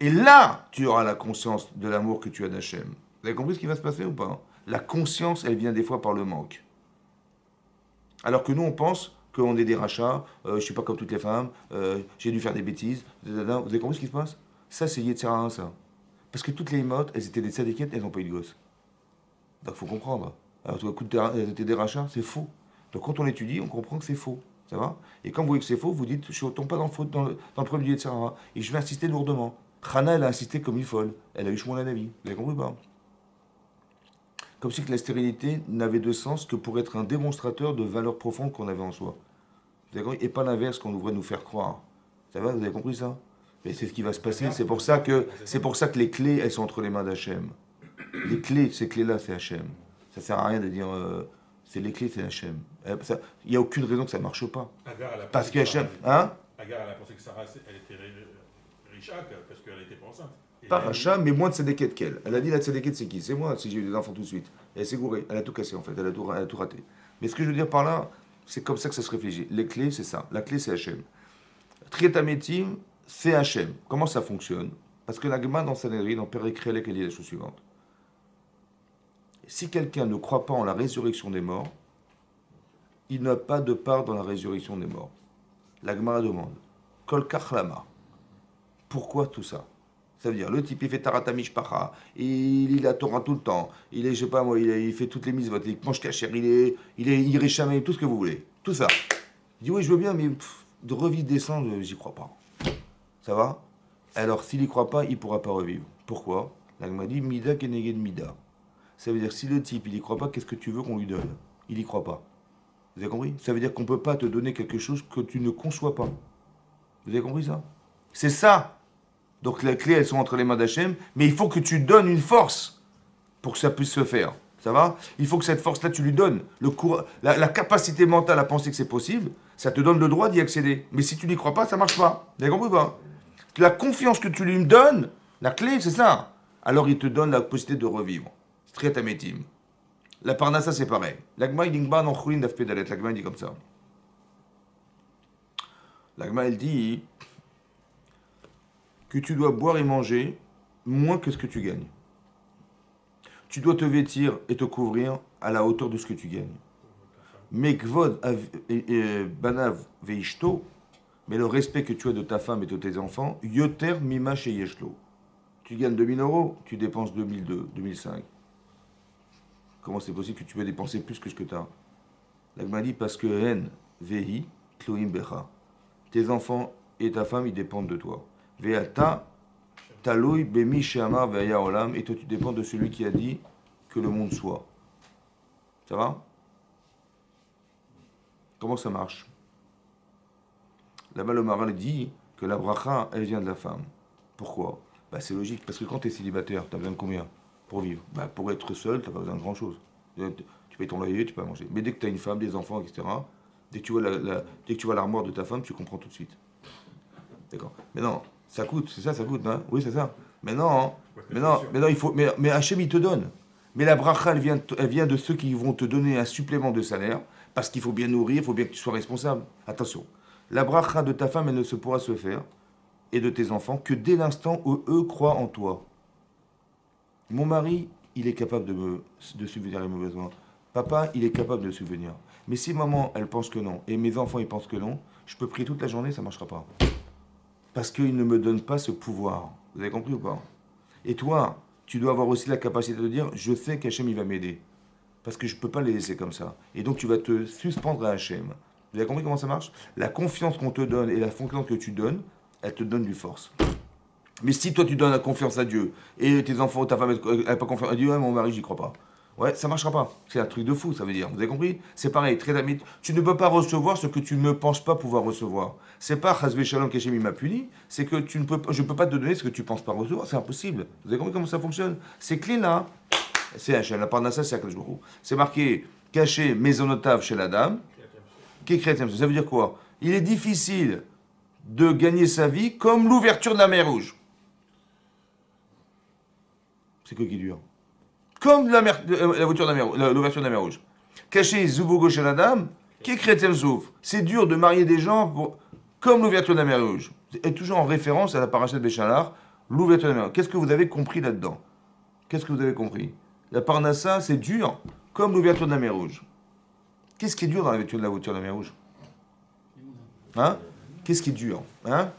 Et là, tu auras la conscience de l'amour que tu as d'Hachem. Vous avez compris ce qui va se passer ou pas? La conscience, elle vient des fois par le manque. Alors que nous, on pense qu'on est des rachats, je ne suis pas comme toutes les femmes, j'ai dû faire des bêtises. Vous avez compris ce qui se passe? Ça, c'est Yetzirah, ça. Parce que toutes les imotes, elles étaient des tzadikites, elles n'ont pas eu de gosse. Donc, il faut comprendre. Alors, tout à coup, elles étaient des rachats, c'est faux. Donc, quand on étudie, on comprend que c'est faux. Ça va? Et quand vous voyez que c'est faux, vous dites, je ne tombe pas dans le problème du Yetzirah. Et je vais insister lourdement. Chana, elle a insisté comme une folle. Elle a eu Shmuel Hanavi. Vous avez compris ou pas? Comme si que la stérilité n'avait de sens que pour être un démonstrateur de valeurs profondes qu'on avait en soi. Vous avez compris? Et pas l'inverse qu'on devrait nous faire croire. Ça va? Vous avez compris ça? Mais c'est ce qui va se passer. C'est pour ça que les clés, elles sont entre les mains d'Hachem. Les clés, ces clés-là, c'est Hachem. Ça sert à rien de dire c'est les clés, c'est Hachem. Il n'y a aucune raison que ça ne marche pas. Parce que Hachem. Hein? Agar, elle a pensé que Sarah, elle était richac parce qu'elle n'était pas enceinte. Pas Racha, mais moins de tzadéket qu'elle. Elle a dit la tzadéket, c'est qui? C'est moi, si j'ai eu des enfants tout de suite. Et elle s'est gourée. Elle a tout cassé, en fait. Elle a tout raté. Mais ce que je veux dire par là, c'est comme ça que ça se réfléchit. Les clés, c'est ça. La clé, c'est Hachem. Trietametim, c'est Hachem. Comment ça fonctionne? Parce que la Gemara dans Sanhedrin, dans Pérek Relek, elle dit la chose suivante. Si quelqu'un ne croit pas en la résurrection des morts, il n'a pas de part dans la résurrection des morts. La Gemara demande, Kol Kachlama. Pourquoi tout ça? Ça veut dire, le type, il fait Tarata Mishpacha, il lit la Torah tout le temps, il est, je sais pas moi, il fait toutes les mitzvot, il mange kasher, il est irréchamé, tout ce que vous voulez. Tout ça. Il dit, oui, je veux bien, mais de revivre descendre, j'y crois pas. Ça va? Alors, s'il y croit pas, il pourra pas revivre. Pourquoi? La Gemara dit, Mida keneged Mida. Ça veut dire, si le type, il y croit pas, qu'est-ce que tu veux qu'on lui donne? Il y croit pas. Vous avez compris? Ça veut dire qu'on peut pas te donner quelque chose que tu ne conçois pas. Vous avez compris ça? C'est ça. Donc les clés, elles sont entre les mains d'Hachem, mais il faut que tu donnes une force pour que ça puisse se faire. Ça va? Il faut que cette force-là, tu lui donnes. La capacité mentale à penser que c'est possible, ça te donne le droit d'y accéder. Mais si tu n'y crois pas, ça ne marche pas. Vous avez compris ou pas? La confiance que tu lui donnes, la clé, c'est ça. Alors il te donne la possibilité de revivre. C'est très tamétim. La parnassa, c'est pareil. L'agma, il dit comme ça. L'agma, elle dit que tu dois boire et manger moins que ce que tu gagnes. Tu dois te vêtir et te couvrir à la hauteur de ce que tu gagnes. Mais kvod banav veishto, mais le respect que tu as de ta femme et de tes enfants, yoter mima sheyeshlo. Tu gagnes 2000 euros, tu dépenses 2002, 2005. Comment c'est possible que tu peux dépenser plus que ce que tu as? L'agma dit parce que en vehi tloim becha. Tes enfants et ta femme, ils dépendent de toi. Veata taloui bemi sheamar veya olam, et toi tu dépends de celui qui a dit que le monde soit. Ça va? Comment ça marche? Là-bas le Maral dit que la bracha, elle vient de la femme. Pourquoi? Bah, c'est logique, parce que quand tu es célibataire, tu as besoin de combien pour vivre? Bah, pour être seul, tu n'as pas besoin de grand-chose. Tu payes ton loyer, tu peux manger. Mais dès que tu as une femme, des enfants, etc., dès que tu vois l'armoire de ta femme, tu comprends tout de suite. D'accord? Mais non, ça coûte, c'est ça, ça coûte, hein? Oui, c'est ça. Mais non, il faut. Mais Hachem, il te donne. Mais la bracha, elle vient de ceux qui vont te donner un supplément de salaire, parce qu'il faut bien nourrir, il faut bien que tu sois responsable. Attention, la bracha de ta femme, elle ne se pourra se faire, et de tes enfants, que dès l'instant où eux croient en toi. Mon mari, il est capable de subvenir à mes besoins. Papa, il est capable de subvenir. Mais si maman, elle pense que non, et mes enfants, ils pensent que non, je peux prier toute la journée, ça ne marchera pas. Parce qu'ils ne me donnent pas ce pouvoir. Vous avez compris ou pas? Et toi, tu dois avoir aussi la capacité de dire, je sais qu'Hachem, il va m'aider. Parce que je ne peux pas les laisser comme ça. Et donc, tu vas te suspendre à Hachem. Vous avez compris comment ça marche? La confiance qu'on te donne et la confiance que tu donnes, elle te donne du force. Mais si toi, tu donnes la confiance à Dieu, et tes enfants, ta femme, elle n'a pas confiance, elle dit, ouais, mon mari, j'y crois pas. Ouais, ça ne marchera pas. C'est un truc de fou, ça veut dire. Vous avez compris? C'est pareil, très ami. Tu ne peux pas recevoir ce que tu ne penses pas pouvoir recevoir. C'est pas Chazvé Shalom qu'Hachem m'a puni, c'est que je ne peux pas te donner ce que tu ne penses pas recevoir. C'est impossible. Vous avez compris comment ça fonctionne? Ces clés-là, c'est Hachem. La parnassa, c'est Akadosh Baruch Hu. C'est marqué caché maisonotave chez la dame. Qui est chrétien? Ça veut dire quoi? Il est difficile de gagner sa vie comme l'ouverture de la mer Rouge. C'est quoi qui dure? Comme la l'ouverture de la mer Rouge. Caché Zoubogo chez la dame, qui est chrétien Zouf. C'est dur de marier des gens pour... comme l'ouverture de la mer Rouge. Et toujours en référence à la paracha de Béchalar, l'ouverture de la mer Rouge. Qu'est-ce que vous avez compris là-dedans? Qu'est-ce que vous avez compris? La Parnassa, c'est dur, comme l'ouverture de la mer Rouge. Qu'est-ce qui est dur dans l'ouverture de la mer Rouge? Hein? Qu'est-ce qui est dur? Hein?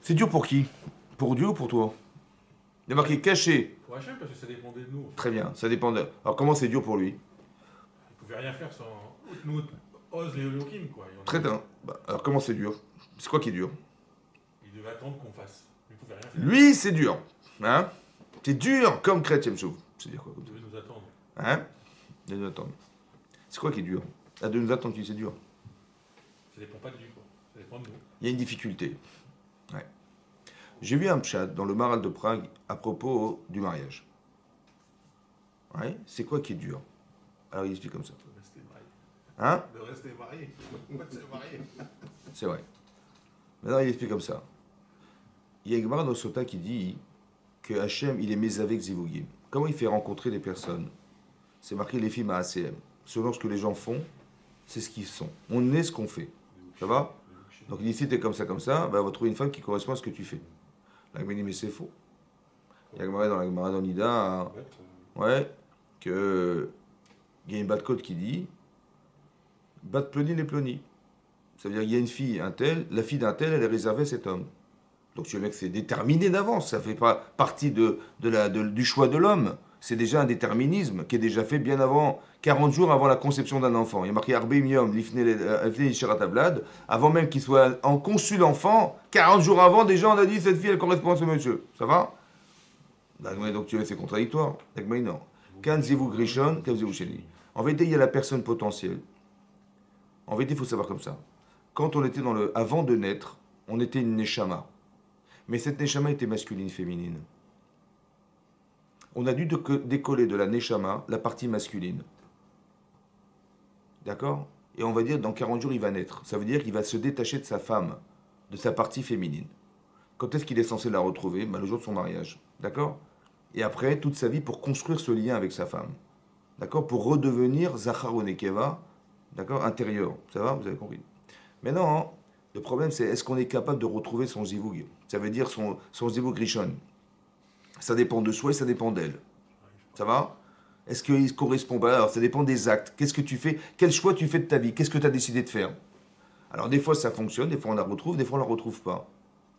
C'est dur pour qui? Pour Dieu ou pour toi? Il y a marqué caché. Pour Hachem, parce que ça dépendait de nous. Très bien, ça dépend de... Alors comment c'est dur pour lui? Il pouvait rien faire sans. Nous, ose les Elohim, quoi. Et on- Très bien. Bah, alors comment c'est dur? C'est quoi qui est dur? Il devait attendre qu'on fasse. Il pouvait rien faire. Lui, c'est dur. Hein? C'est dur comme chrétien chauve. C'est dire quoi comme Il ça? devait nous attendre. Hein? De nous attendre. C'est quoi qui est dur? Ah, de nous attendre, tu dis c'est dur. Ça dépend pas de lui, quoi. Ça dépend de nous. Il y a une difficulté. Ouais. J'ai vu un pshat dans le Maral de Prague à propos du mariage. Ouais. C'est quoi qui est dur? Alors il explique comme ça. De rester marié. Hein? De rester marié. On va se marier. C'est vrai. Maintenant il explique comme ça. Il y a une Gemara dans Sota qui dit que Hachem, il est mes avec Zivugim. Comment il fait rencontrer les personnes? C'est marqué les films à ACM. Selon ce que les gens font, c'est ce qu'ils sont. On est ce qu'on fait. Ça va? Donc il dit si t'es comme ça, ben, on va trouver une femme qui correspond à ce que tu fais. La Gemara dit mais c'est faux. Il y a dans la Gemara dans Nida, ouais, que il y a une bat code qui dit bat ploni les ploni. Ça veut dire qu'il y a une fille, un tel, la fille d'un tel, elle est réservée à cet homme. Donc tu vois que c'est déterminé d'avance, ça ne fait pas partie du choix de l'homme. C'est déjà un déterminisme qui est déjà fait bien avant, 40 jours avant la conception d'un enfant. Il y a marqué Arbemium, Lifne Ishiratavlad, avant même qu'il soit en conçu l'enfant, 40 jours avant, déjà on a dit cette fille elle correspond à ce monsieur. Ça va? Donc tu vois, c'est contradictoire. Non. Kan Zivou Grishon, Kan Zivou Sheni. En vérité, il y a la personne potentielle. En vérité, il faut savoir comme ça. Quand on était avant de naître, on était une Neshama. Mais cette Neshama était masculine, féminine. On a dû décoller de la Neshama, la partie masculine. D'accord? Et on va dire, dans 40 jours, il va naître. Ça veut dire qu'il va se détacher de sa femme, de sa partie féminine. Quand est-ce qu'il est censé la retrouver? Le jour de son mariage. D'accord? Et après, toute sa vie pour construire ce lien avec sa femme. D'accord? Pour redevenir Zachar ou Nekeva, d'accord? Intérieur. Ça va? Vous avez compris? Maintenant, le problème, c'est est-ce qu'on est capable de retrouver son zivug? Ça veut dire son zivug rishon. Ça dépend de soi et ça dépend d'elle. Ça va? Est-ce qu'il correspond pas? Alors, ça dépend des actes. Qu'est-ce que tu fais? Quel choix tu fais de ta vie? Qu'est-ce que tu as décidé de faire? Alors, des fois, ça fonctionne, des fois, on la retrouve, des fois, on la retrouve pas.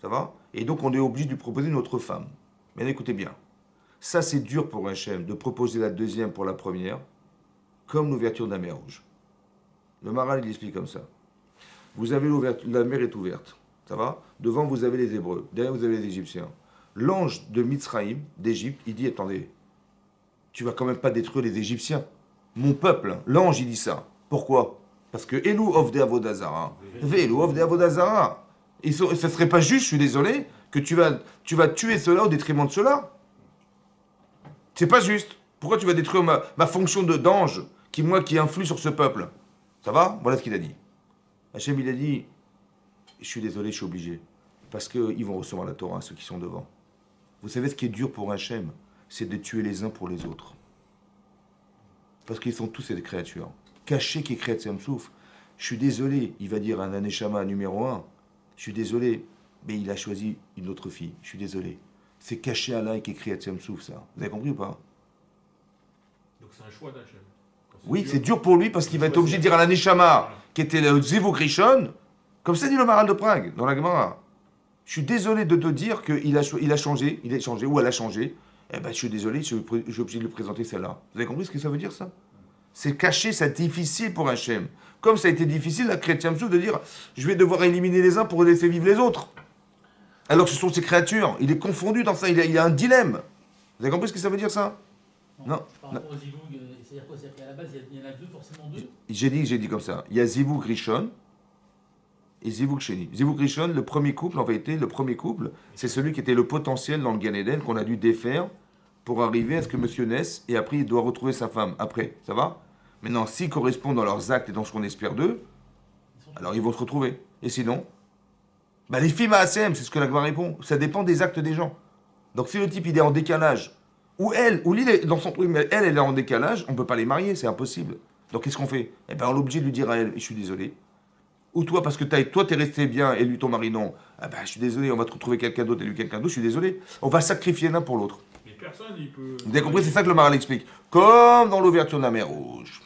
Ça va? Et donc, on est obligé de lui proposer une autre femme. Mais écoutez bien. Ça, c'est dur pour un Hachem de proposer la deuxième pour la première, comme l'ouverture de la mer Rouge. Le Maral, il explique comme ça. Vous avez l'ouverture, la mer est ouverte. Ça va? Devant, vous avez les Hébreux. Derrière, vous avez les Égyptiens. L'ange de Mitzraïm, d'Égypte, il dit, attendez, tu vas quand même pas détruire les Égyptiens. Mon peuple, l'ange, il dit ça. Pourquoi? Parce que Elou Ovde Avodazara. Elou Ovde Avodazara. Ce serait pas juste, je suis désolé, que tu vas tuer cela au détriment de cela. C'est pas juste. Pourquoi tu vas détruire ma fonction d'ange qui influe sur ce peuple? Ça va? Voilà ce qu'il a dit. Hachem, il a dit, je suis désolé, je suis obligé. Parce qu'ils vont recevoir la Torah, ceux qui sont devant. Vous savez ce qui est dur pour Hachem? C'est de tuer les uns pour les autres. Parce qu'ils sont tous des créatures. Caché qui crée Tzemsouf. Je suis désolé, il va dire un Aneshama numéro 1. Je suis désolé, mais il a choisi une autre fille. Je suis désolé. C'est caché Alain qui écrit à Tzemsouf, ça. Vous avez compris ou pas? Donc c'est un choix d'Hachem. Oui, c'est dur pour lui parce qu'il va être obligé de dire à la Neshama, qui était le Zivuk Rishon, comme ça dit le Maral de Prague, dans la Gemara. Je suis désolé de te dire qu'il a changé, ou elle a changé. Eh ben, je suis désolé, je suis obligé de lui présenter celle-là. Vous avez compris ce que ça veut dire, ça? C'est caché, c'est difficile pour Hachem. Comme ça a été difficile à Chrétien de dire, je vais devoir éliminer les uns pour laisser vivre les autres. Alors que ce sont ces créatures. Il est confondu dans ça, il a un dilemme. Vous avez compris ce que ça veut dire, ça? Non. Par rapport au Zivug, c'est-à-dire quoi? C'est-à-dire qu'à la base, il y en a deux, forcément deux? J'ai dit comme ça. Il y a Zivug Rishon et Zivug Sheni. Zivug Rishon, le premier couple, c'est celui qui était le potentiel dans le Gan Eden qu'on a dû défaire pour arriver à ce que monsieur naisse et après il doit retrouver sa femme. Après, ça va? Maintenant, s'ils correspondent dans leurs actes et dans ce qu'on espère d'eux, alors ils vont se retrouver. Et sinon, les films à ACM, c'est ce que la Gemara répond. Ça dépend des actes des gens. Donc si le type il est en décalage, ou lui est dans son truc, mais elle est en décalage, on ne peut pas les marier, c'est impossible. Donc qu'est-ce qu'on fait? Eh bien, on est obligé de lui dire à elle, je suis désolé, Ou toi, parce que toi, t'es resté bien et lui, ton mari, non. Ah ben, je suis désolé, on va te retrouver quelqu'un d'autre et lui, quelqu'un d'autre, je suis désolé. On va sacrifier l'un pour l'autre. Mais personne, il peut. Vous avez compris, c'est ça que le Maral explique. Comme dans l'ouverture de la mer Rouge.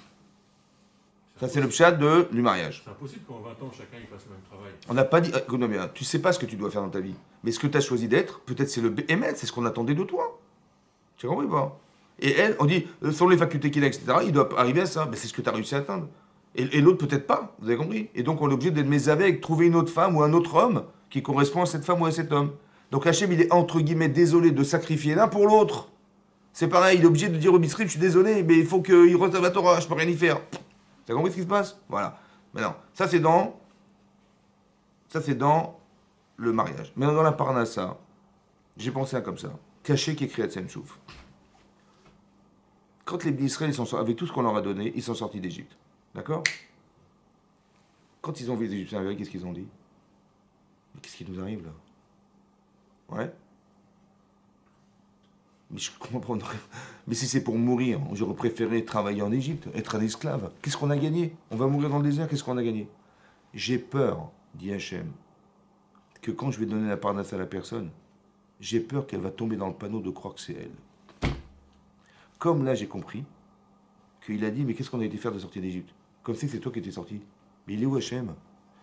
Ça, c'est le pshat du mariage. C'est impossible qu'en 20 ans, chacun il fasse le même travail. On n'a pas dit. Non, mais tu sais pas ce que tu dois faire dans ta vie. Mais ce que tu as choisi d'être, peut-être c'est le Béhémet, c'est ce qu'on attendait de toi. Tu as compris ou pas? Et elle, on dit, selon les facultés qu'il a, etc., il doit arriver à ça. Mais c'est ce que tu as réussi à atteindre. Et l'autre, peut-être pas. Vous avez compris? Et donc, on est obligé d'être mes avec, trouver une autre femme ou un autre homme qui correspond à cette femme ou à cet homme. Donc, Hachem, il est entre guillemets désolé de sacrifier l'un pour l'autre. C'est pareil, il est obligé de dire au Bisrim, je suis désolé, mais il faut qu'il reçoive la Torah, je peux rien y faire. Tu as compris ce qui se passe? Voilà. Maintenant, ça c'est dans le mariage. Maintenant, dans la Parnassa, j'ai pensé à comme ça. Caché qui est créé à Souf. Quand les Israël, avec tout ce qu'on leur a donné, ils sont sortis d'Égypte. D'accord? Quand ils ont vu les Égyptiens arriver, qu'est-ce qu'ils ont dit? Mais qu'est-ce qui nous arrive là? Ouais? Mais je comprends pas. Mais si c'est pour mourir, j'aurais préféré travailler en Égypte, être un esclave. Qu'est-ce qu'on a gagné? On va mourir dans le désert, qu'est-ce qu'on a gagné? J'ai peur, dit Hachem, que quand je vais donner la parnasse à la personne, j'ai peur qu'elle va tomber dans le panneau de croire que c'est elle. Comme là, j'ai compris qu'il a dit, mais qu'est-ce qu'on a été faire de sortir d'Égypte? Comme si c'est toi qui étais sorti. Mais il est où Hachem?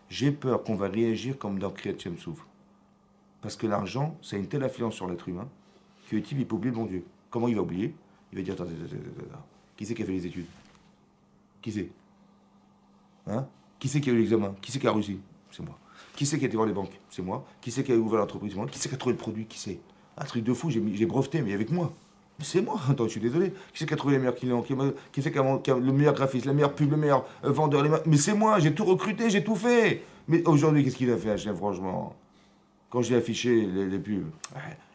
J'ai peur qu'on va réagir comme dans Kriyat Souf. Parce que l'argent, ça a une telle influence sur l'être humain que le type, il peut oublier le bon Dieu. Comment il va oublier? Il va dire, attends. Qui c'est qui a fait les études? Qui c'est? Hein? Qui c'est qui a eu l'examen? Qui c'est qui a réussi? C'est moi. Qui c'est qui a été voir les banques? C'est moi. Qui c'est qui a ouvert l'entreprise? C'est moi. Qui c'est qui a trouvé le produit? Qui c'est? Un truc de fou, j'ai breveté, mais avec moi. C'est moi. Attends, je suis désolé. Qui c'est qui a trouvé les meilleurs clients? Qui c'est qui a le meilleur graphiste, la meilleure pub, le meilleur vendeur? Mais c'est moi, j'ai tout recruté, j'ai tout fait. Mais aujourd'hui, qu'est-ce qu'il a fait, Hachem, franchement? Quand j'ai affiché les pubs,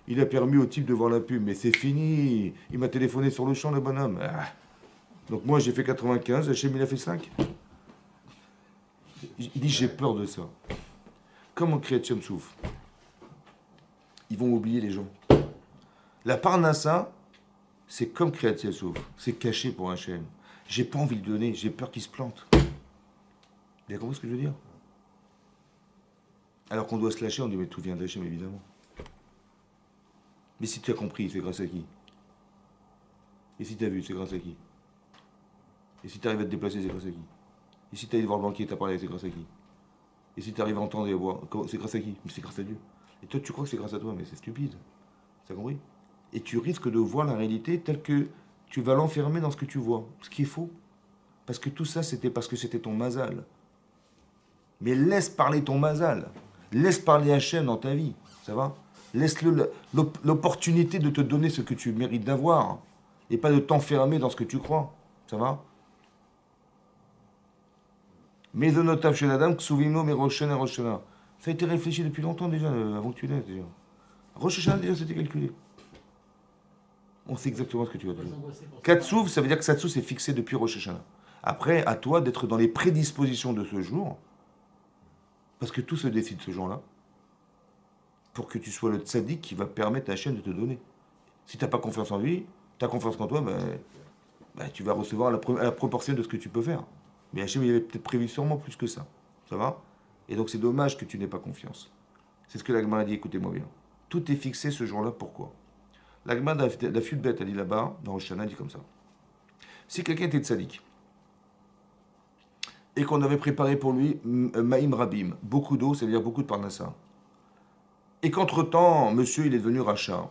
il a permis au type de voir la pub, mais c'est fini. Il m'a téléphoné sur le champ, le bonhomme. Donc moi, j'ai fait 95, Hachem, il a fait 5. Il dit, j'ai peur de ça. Comme en Kriyat Souf, ils vont oublier les gens. La Parnassa, c'est comme Kriyat Souf. C'est caché pour Hachem. J'ai pas envie de le donner, j'ai peur qu'il se plante. Vous avez compris ce que je veux dire? Alors qu'on doit se lâcher, on dit, mais tout vient d'Hachem, évidemment. Mais si tu as compris, c'est grâce à qui? Et si tu as vu, c'est grâce à qui? Et si tu arrives à te déplacer, c'est grâce à qui? Et si tu arrives voir le banquier et tu as parlé, c'est grâce à qui? Et si tu arrives à entendre et à voir, c'est grâce à qui? Mais c'est grâce à Dieu. Et toi, tu crois que c'est grâce à toi, mais c'est stupide. Tu as compris? Et tu risques de voir la réalité telle que tu vas l'enfermer dans ce que tu vois. Ce qui est faux. Parce que tout ça, c'était parce que c'était ton mazal. Mais laisse parler ton mazal. Laisse parler Hachem dans ta vie. Ça va? Laisse-le l'opportunité de te donner ce que tu mérites d'avoir. Et pas de t'enfermer dans ce que tu crois. Ça va? Mezonotav Shenadam, Ksuvino, Meroshen et Roshana. Ça a été réfléchi depuis longtemps déjà, avant que tu l'aies déjà. Rosh Hashanah, déjà, c'était calculé. On sait exactement ce que tu vas dire. Katsuv, ça veut dire que Satsu, c'est fixé depuis Rosh Hashanah. Après, à toi d'être dans les prédispositions de ce jour, parce que tout se décide ce jour-là, pour que tu sois le tzaddik qui va permettre à Hachem de te donner. Si tu n'as pas confiance en lui, tu as confiance en toi, tu vas recevoir à la proportion de ce que tu peux faire. Mais Hachem, il avait peut-être prévu sûrement plus que ça. Ça va? Et donc c'est dommage que tu n'aies pas confiance. C'est ce que l'Agma a dit, écoutez-moi bien. Tout est fixé ce jour-là, pourquoi? L'Agma d'Afudbet a dit là-bas, dans Rosh Hashanah, dit comme ça. Si quelqu'un était tzaddik, et qu'on avait préparé pour lui Maïm Rabim, beaucoup d'eau, ça veut dire beaucoup de parnassa, et qu'entre-temps, monsieur, il est devenu rachat,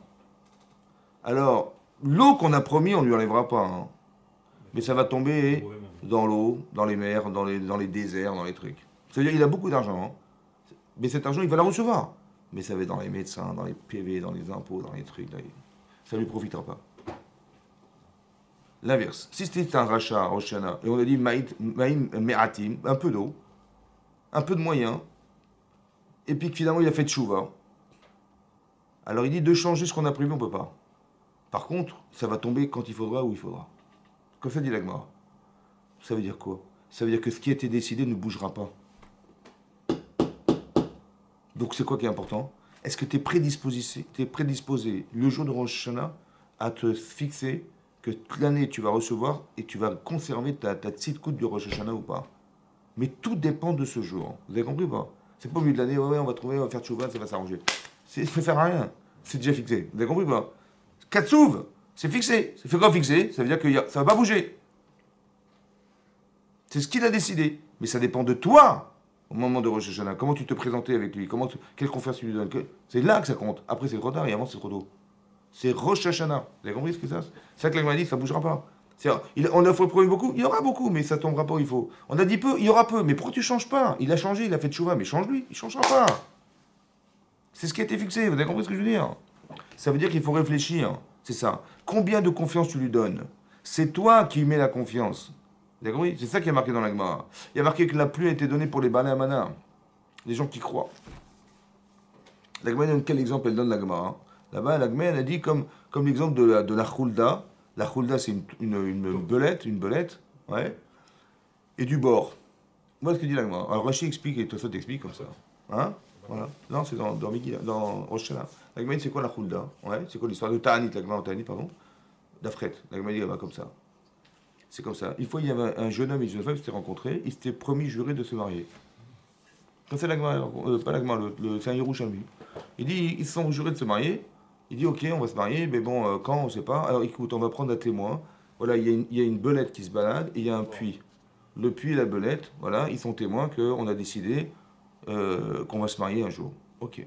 alors, l'eau qu'on a promis, on ne lui enlèvera pas. Hein. Mais ça va tomber dans l'eau, dans les mers, dans les déserts, dans les trucs. C'est-à-dire qu'il a beaucoup d'argent, hein. Mais cet argent, il va la recevoir. Mais ça va être dans les médecins, dans les PV, dans les impôts, dans les trucs. Ça ne lui profitera pas. L'inverse. Si c'était un rachat, Roshana, et on a dit Maïm Me'atim, un peu d'eau, un peu de moyens, et puis que finalement il a fait tchouva, alors il dit de changer ce qu'on a prévu, on ne peut pas. Par contre, ça va tomber quand il faudra, où il faudra. Comme ça dit l'Agmara. Ça veut dire quoi? Ça veut dire que ce qui a été décidé ne bougera pas. Donc c'est quoi qui est important? Est-ce que tu es prédisposé le jour de Rosh Hashanah à te fixer que toute l'année tu vas recevoir et tu vas conserver ta petite coupe du Rosh Hashanah ou pas? Mais tout dépend de ce jour. Vous avez compris ou pas? C'est pas au milieu de l'année, ouais, on va trouver, on va faire tchouva, ça va s'arranger. Ça fait rien. C'est déjà fixé. Vous avez compris ou pas? Katsouv, c'est fixé. Ça fait quoi fixé? Ça veut dire que ça va pas bouger. C'est ce qu'il a décidé. Mais ça dépend de toi, au moment de Rosh Hashanah. Comment tu te présentais avec lui, quelle confiance tu lui donnes. C'est là que ça compte. Après, c'est trop tard et avant, c'est trop tôt. C'est Rosh Hashanah. Vous avez compris ce que c'est? C'est ça que l'Agma dit, ça ne bougera pas. On a promis beaucoup, il y aura beaucoup, mais ça ne tombera pas où il faut. On a dit peu, il y aura peu. Mais pourquoi tu ne changes pas? Il a changé, il a fait tchouva, mais change-lui, il ne changera pas. C'est ce qui a été fixé, vous avez compris ce que je veux dire? Ça veut dire qu'il faut réfléchir, c'est ça. Combien de confiance tu lui donnes? C'est toi qui mets la confiance. Vous avez compris? C'est ça qui est marqué dans l'Agma. Il y a marqué que la pluie a été donnée pour les Balei Amana, les gens qui croient. L'Agma donne quel exemple elle donne l'Agma? Là-bas, l'Agma, elle a dit comme l'exemple de la Khulda. La Khulda, c'est une belette, ouais, et du bord. Voilà ce que dit l'Agma. Alors Rashi explique et Tosfot explique comme ça. Hein? Voilà. Non, c'est dans Rosh Hashanah. L'Agma dit c'est quoi la Khulda? Ouais, c'est quoi l'histoire de Ta'anit, l'Agma en Ta'anit, pardon? D'Afret. L'Agma dit là-bas comme ça. C'est comme ça. Une fois, il y avait un jeune homme et une jeune femme qui s'étaient rencontrés, ils s'étaient promis jurés de se marier. Quand c'est l'Agma, pas l'Agma, c'est un Yerushalmi. Il dit, ils se sont jurés de se marier. Il dit, ok, on va se marier, mais bon, quand, on ne sait pas. Alors écoute, on va prendre un témoin. Voilà, il y a une belette qui se balade et il y a un puits. Le puits et la belette, voilà, ils sont témoins qu'on a décidé qu'on va se marier un jour. Ok.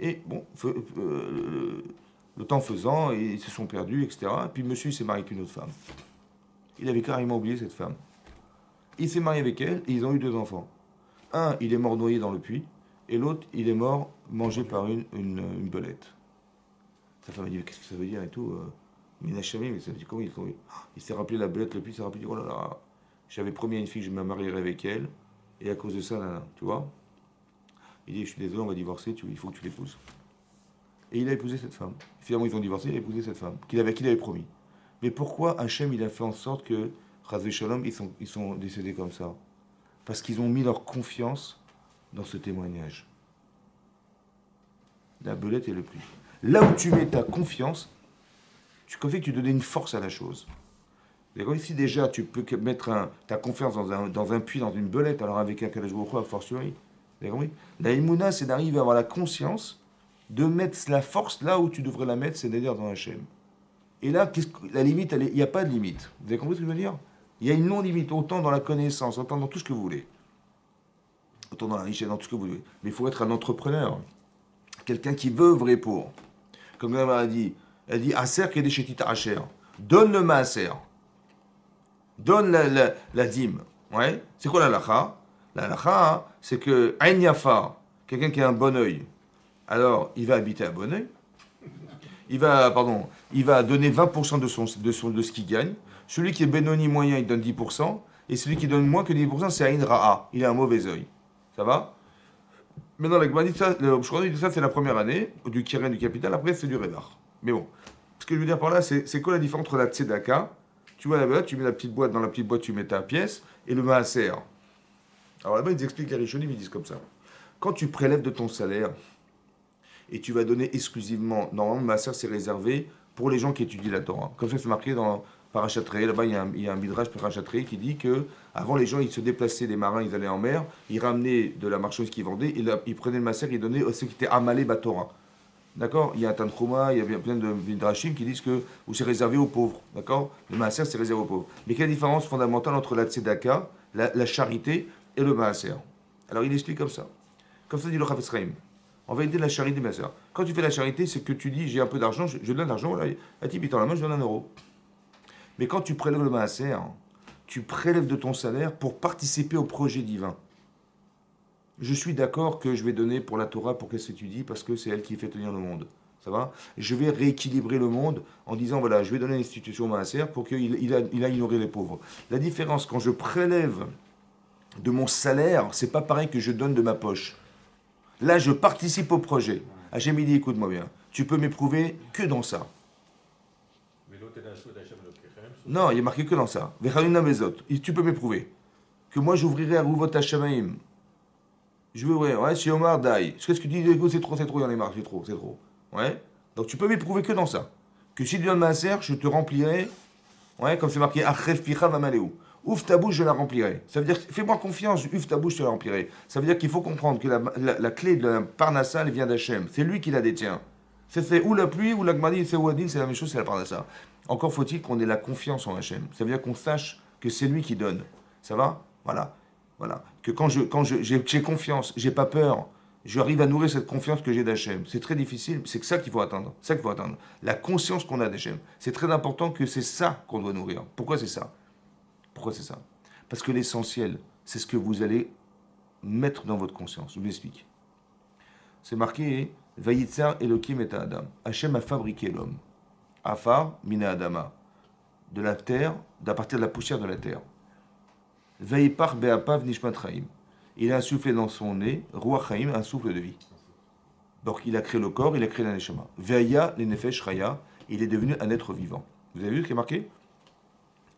Et bon, le temps faisant, ils se sont perdus, etc. Et puis monsieur, il s'est marié avec une autre femme. Il avait carrément oublié cette femme. Il s'est marié avec elle et ils ont eu 2 enfants. Un, il est mort noyé dans le puits, et l'autre, il est mort mangé par une belette. Sa femme a dit, qu'est-ce que ça veut dire et tout Minachami, mais ça veut dire comment il s'est rappelé la belette, le puits, il s'est rappelé, oh là là, j'avais promis à une fille que je me marierais avec elle, et à cause de ça, là, tu vois. Il dit, je suis désolé, on va divorcer, il faut que tu l'épouses. Et il a épousé cette femme. Finalement, ils ont divorcé, il a épousé cette femme, qu'il avait promis. Mais pourquoi Hachem, il a fait en sorte que, Chazvé Shalom, ils sont décédés comme ça? Parce qu'ils ont mis leur confiance dans ce témoignage. La belette et le puits. Là où tu mets ta confiance, comme fait que tu donnais une force à la chose. D'accord? Ici déjà, tu peux mettre ta confiance dans un puits, dans une belette, alors avec un Kadosh Baruch Hu, a fortiori. D'accord? La Emouna, c'est d'arriver à avoir la conscience de mettre la force là où tu devrais la mettre, c'est-à-dire dans Hachem. Et là, la limite, il n'y a pas de limite. Vous avez compris ce que je veux dire? Il y a une non-limite, autant dans la connaissance, autant dans tout ce que vous voulez. Autant dans la richesse, dans tout ce que vous voulez. Mais il faut être un entrepreneur. Quelqu'un qui veut œuvrer pour. Comme elle a dit, Aser Kedeshetit Asher. Donne le Maaser. Donne la dîme. Ouais. C'est quoi la lacha? La lacha, c'est que Ain Yafa, quelqu'un qui a un bon œil, alors il va habiter à bon œil. Il va donner 20% de ce qu'il gagne. Celui qui est Benoni moyen, il donne 10%. Et celui qui donne moins que 10%, c'est Ain Ra'a. Il a un mauvais œil. Ça va? Maintenant, la dit ça, je crois que ça, c'est la première année, du Kiren, du capital. Après, c'est du Rédar. Mais bon, ce que je veux dire par là, c'est quoi la différence entre la Tzedaka? Tu vois là-bas, tu mets la petite boîte, dans la petite boîte, tu mets ta pièce, et le Maaser. Alors là-bas, ils expliquent, les Rishonim, ils disent comme ça. Quand tu prélèves de ton salaire, et tu vas donner exclusivement, normalement, le Maaser, c'est réservé pour les gens qui étudient la Torah. Comme ça, c'est marqué dans Parashat Re'eh. Là-bas, il y a un midrash Parashat Re'eh qui dit que avant, les gens, ils se déplaçaient, les marins, ils allaient en mer, ils ramenaient de la marchandise qu'ils vendaient, et là, ils prenaient le Maaser, ils donnaient à ceux qui étaient amalés Batora. D'accord? Il y a un Tantrouma, il y a plein de midrashim qui disent que c'est réservé aux pauvres. D'accord? Le Maaser, c'est réservé aux pauvres. Mais quelle est la différence fondamentale entre la Tzedaka, la charité, et le Maaser? Alors, il explique comme ça. Comme ça dit le Chafetz Chaim. En vérité, la charité, ma soeur. Quand tu fais la charité, c'est que tu dis, j'ai un peu d'argent, je donne l'argent, voilà, à type, il tend la main, je donne 1 euro. Mais quand tu prélèves le maaser, tu prélèves de ton salaire pour participer au projet divin. Je suis d'accord que je vais donner pour la Torah, pour qu'elle s'étudie, parce que c'est elle qui fait tenir le monde. Ça va? Je vais rééquilibrer le monde en disant, voilà, je vais donner une institution au maaser pour qu'il aille nourrir les pauvres. La différence, quand je prélève de mon salaire, c'est pas pareil que je donne de ma poche. Là, je participe au projet. Hachem, il dit, écoute-moi bien, tu peux m'éprouver que dans ça. Mais l'autre est dans le sou d'Hachem Elokechem. Non, il y a marqué que dans ça. Vechaluna mezot. Tu peux m'éprouver. Que moi, j'ouvrirai à Ruvot Hashamaim. Je veux ouvrir. Ouais, chez Omar Dai. Qu'est-ce que tu dis? C'est trop, il y en a marre, c'est trop. Ouais. Donc, tu peux m'éprouver que dans ça. Que si tu donnes ma serre, je te remplirai. Ouais, comme c'est marqué, Achrev Picha Vamaleu. Ouvre ta bouche, je la remplirai. Ça veut dire, fais-moi confiance, ouvre ta bouche, je te la remplirai. Ça veut dire qu'il faut comprendre que la clé de la Parnassa, elle vient d'Hachem. C'est lui qui la détient. C'est ou la pluie, ou la Gmadi, c'est Ouadin, c'est la même chose, c'est la Parnassa. Encore faut-il qu'on ait la confiance en Hachem. Ça veut dire qu'on sache que c'est lui qui donne. Ça va? Voilà. Voilà. Que quand j'ai confiance, j'ai pas peur, j'arrive à nourrir cette confiance que j'ai d'Hachem. C'est très difficile, c'est que ça qu'il faut atteindre. Ça qu'il faut atteindre. La conscience qu'on a d'Hachem. C'est très important que c'est ça qu'on doit nourrir. Pourquoi c'est ça? Pourquoi c'est ça? Parce que l'essentiel, c'est ce que vous allez mettre dans votre conscience. Je vous l'explique. C'est marqué Vayitzar Elokim et Adam. Hachem a fabriqué l'homme. Afar mina Adama. De la terre, d'à partir de la poussière de la terre. Vayipar be'apav nishmat chaim. Il a insufflé dans son nez, Ruach Chaim, un souffle de vie. Donc il a créé le corps, il a créé la neshama. Ve'aya le nefesh chaya, il est devenu un être vivant. Vous avez vu ce qui est marqué?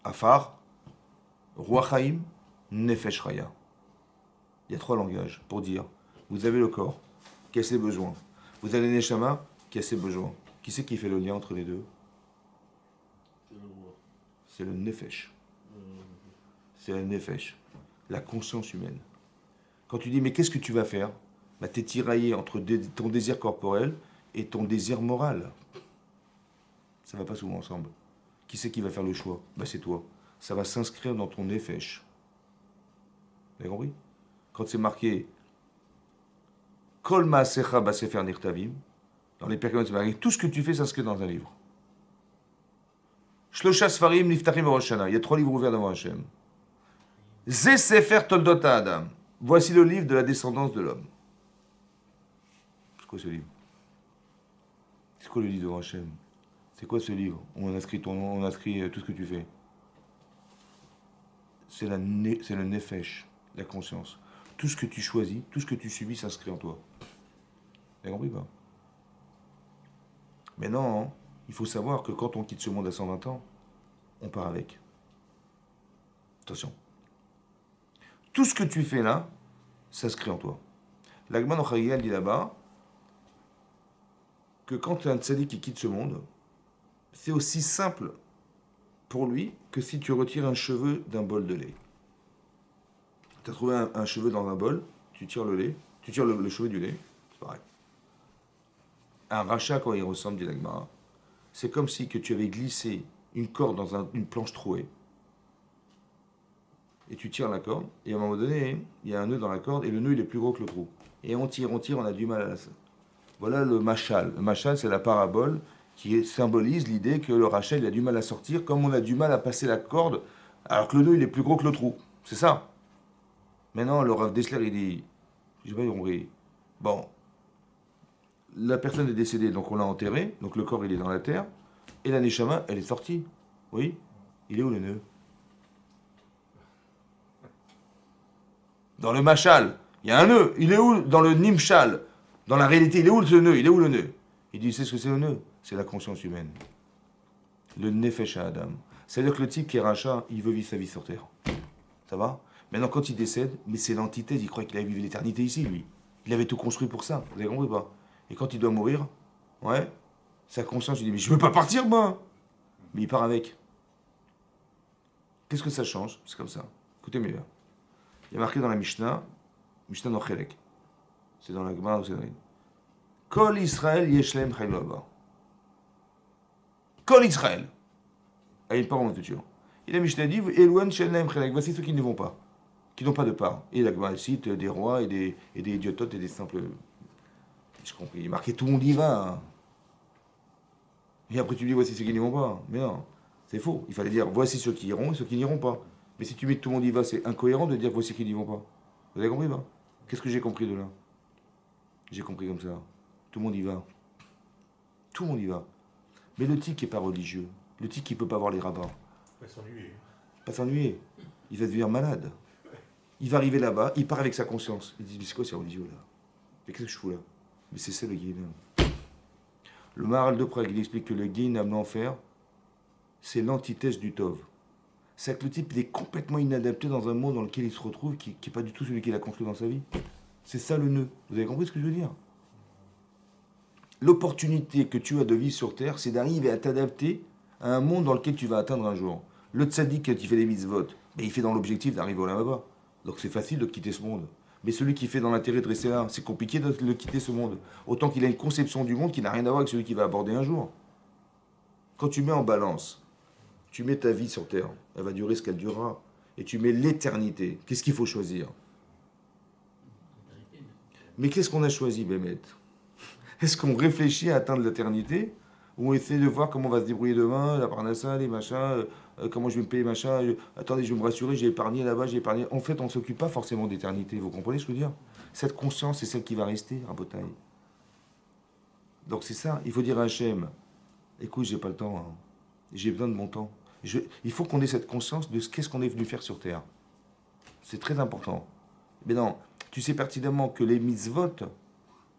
Afar, Ruach Chaim, nefesh chaya. Il y a 3 langages pour dire, vous avez le corps, qui a ses besoins. Vous avez le neshama, qui a ses besoins. Qui c'est qui fait le lien entre les deux? C'est le nefesh. C'est le nefesh, la conscience humaine. Quand tu dis, mais qu'est-ce que tu vas faire? Bah, tu es tiraillé entre ton désir corporel et ton désir moral. Ça ne va pas souvent ensemble. Qui c'est qui va faire le choix? Bah, c'est toi. Ça va s'inscrire dans ton nefesh. Vous avez compris? Quand c'est marqué Kol ma'asecha b'sefer nirtavim, dans les perkanotes, c'est marqué tout ce que tu fais s'inscrit dans un livre. Shlosha sfarim niftachim b'rosh Shana. Il y a 3 livres ouverts devant Hachem. Ze sefer toldot Adam. Voici le livre de la descendance de l'homme. C'est quoi ce livre? C'est quoi le livre de Hachem? C'est quoi ce livre? On inscrit ton nom, on inscrit tout ce que tu fais. C'est le nefesh, la conscience. Tout ce que tu choisis, tout ce que tu subis s'inscrit en toi. Vous avez compris pas? Mais non, il faut savoir que quand on quitte ce monde à 120 ans, on part avec. Attention. Tout ce que tu fais là, s'inscrit en toi. L'Agman Ochagiyal dit là-bas que quand un tzaddik qui quitte ce monde, c'est aussi simple pour lui que si tu retires un cheveu d'un bol de lait. Tu as trouvé un cheveu dans un bol, tu tires le lait, tu tires le cheveu du lait, c'est pareil. Un rachat, quand il ressemble, dit l'Agmara, c'est comme si que tu avais glissé une corde dans une planche trouée, et tu tires la corde, et à un moment donné, il y a un nœud dans la corde, et le nœud il est plus gros que le trou. Et on tire, on a du mal à la... Voilà le machal. Le machal, c'est la parabole qui symbolise l'idée que le rachat, il a du mal à sortir, comme on a du mal à passer la corde, alors que le nœud, il est plus gros que le trou. C'est ça. Maintenant, le Rav Dessler, il dit, j'ai pas compris. Bon, la personne est décédée, donc on l'a enterrée, donc le corps, il est dans la terre, et la neshama, elle est sortie. Oui, il est où le nœud? Dans le machal, il y a un nœud. Il est où dans le nimshal? Dans la réalité, il est où le nœud? Il est où le nœud? Il dit, c'est ce que c'est le nœud? C'est la conscience humaine. Le nefesh Adam. C'est-à-dire que le type qui est rachat, il veut vivre sa vie sur terre. Ça va? Maintenant, quand il décède, mais c'est l'antithèse, il croit qu'il allait vivre l'éternité ici, lui. Il avait tout construit pour ça. Vous avez compris ou pas? Et quand il doit mourir, ouais, sa conscience, il dit, mais je veux pas partir, moi! Mais il part avec. Qu'est-ce que ça change? C'est comme ça. Écoutez bien. Il y a marqué dans la Mishnah Nochelek. C'est dans la Gemara ou c'est dans la... Kol Israël Yeshlem Chayim Laba. Kol Israël. Ah, il part en futur. Et la Mishnah dit Elouen Shelem Chelek. Voici ceux qui ne vont pas, qui n'ont pas de part. Et la Gemara cite des rois et des idiototes et des simples. J'ai compris. Il est marqué tout le monde y va. Hein. Et après tu dis voici ceux qui n'y vont pas. Mais non, c'est faux. Il fallait dire voici ceux qui iront et ceux qui n'iront pas. Mais si tu mets tout le monde y va, c'est incohérent de dire voici qui n'y vont pas. Vous avez compris, pas? Qu'est-ce que j'ai compris de là? J'ai compris comme ça. Tout le monde y va. Tout le monde y va. Mais le type qui n'est pas religieux, le type qui ne peut pas voir les rabbins, Pas s'ennuyer. pas s'ennuyer, il va devenir malade. Il va arriver là-bas, il part avec sa conscience. Il dit, mais c'est quoi ces religieux là? Mais qu'est-ce que je fous là? Mais c'est ça le guéhinam. Le Maharal de Prague, il explique que le guéhinam, l'enfer, c'est l'antithèse du Tov. C'est que le type il est complètement inadapté dans un monde dans lequel il se retrouve, qui n'est pas du tout celui qu'il a construit dans sa vie. C'est ça le nœud. Vous avez compris ce que je veux dire? L'opportunité que tu as de vivre sur Terre, c'est d'arriver à t'adapter à un monde dans lequel tu vas atteindre un jour. Le tzaddik qui fait des mitzvot, Mais il fait dans l'objectif d'arriver au là-bas. Donc c'est facile de quitter ce monde. Mais celui qui fait dans l'intérêt de rester là, c'est compliqué de le quitter ce monde. Autant qu'il a une conception du monde qui n'a rien à voir avec celui qui va aborder un jour. Quand tu mets en balance, tu mets ta vie sur Terre, elle va durer ce qu'elle durera. Et tu mets l'éternité. Qu'est-ce qu'il faut choisir? Mais qu'est-ce qu'on a choisi, Bémet? Est-ce qu'on réfléchit à atteindre l'éternité? Ou on essaie de voir comment on va se débrouiller demain, la parnassa, les machins, comment je vais me payer, machin. Attendez, je vais me rassurer, j'ai épargné là-bas, j'ai épargné. En fait, on ne s'occupe pas forcément d'éternité. Vous comprenez ce que je veux dire? Cette conscience, c'est celle qui va rester, à Botaï. Donc c'est ça. Il faut dire à Hachem, écoute, j'ai pas le temps. Hein. J'ai besoin de mon temps. Il faut qu'on ait cette conscience de ce qu'est-ce qu'on est venu faire sur Terre. C'est très important. Mais non, tu sais pertinemment que les mitzvot,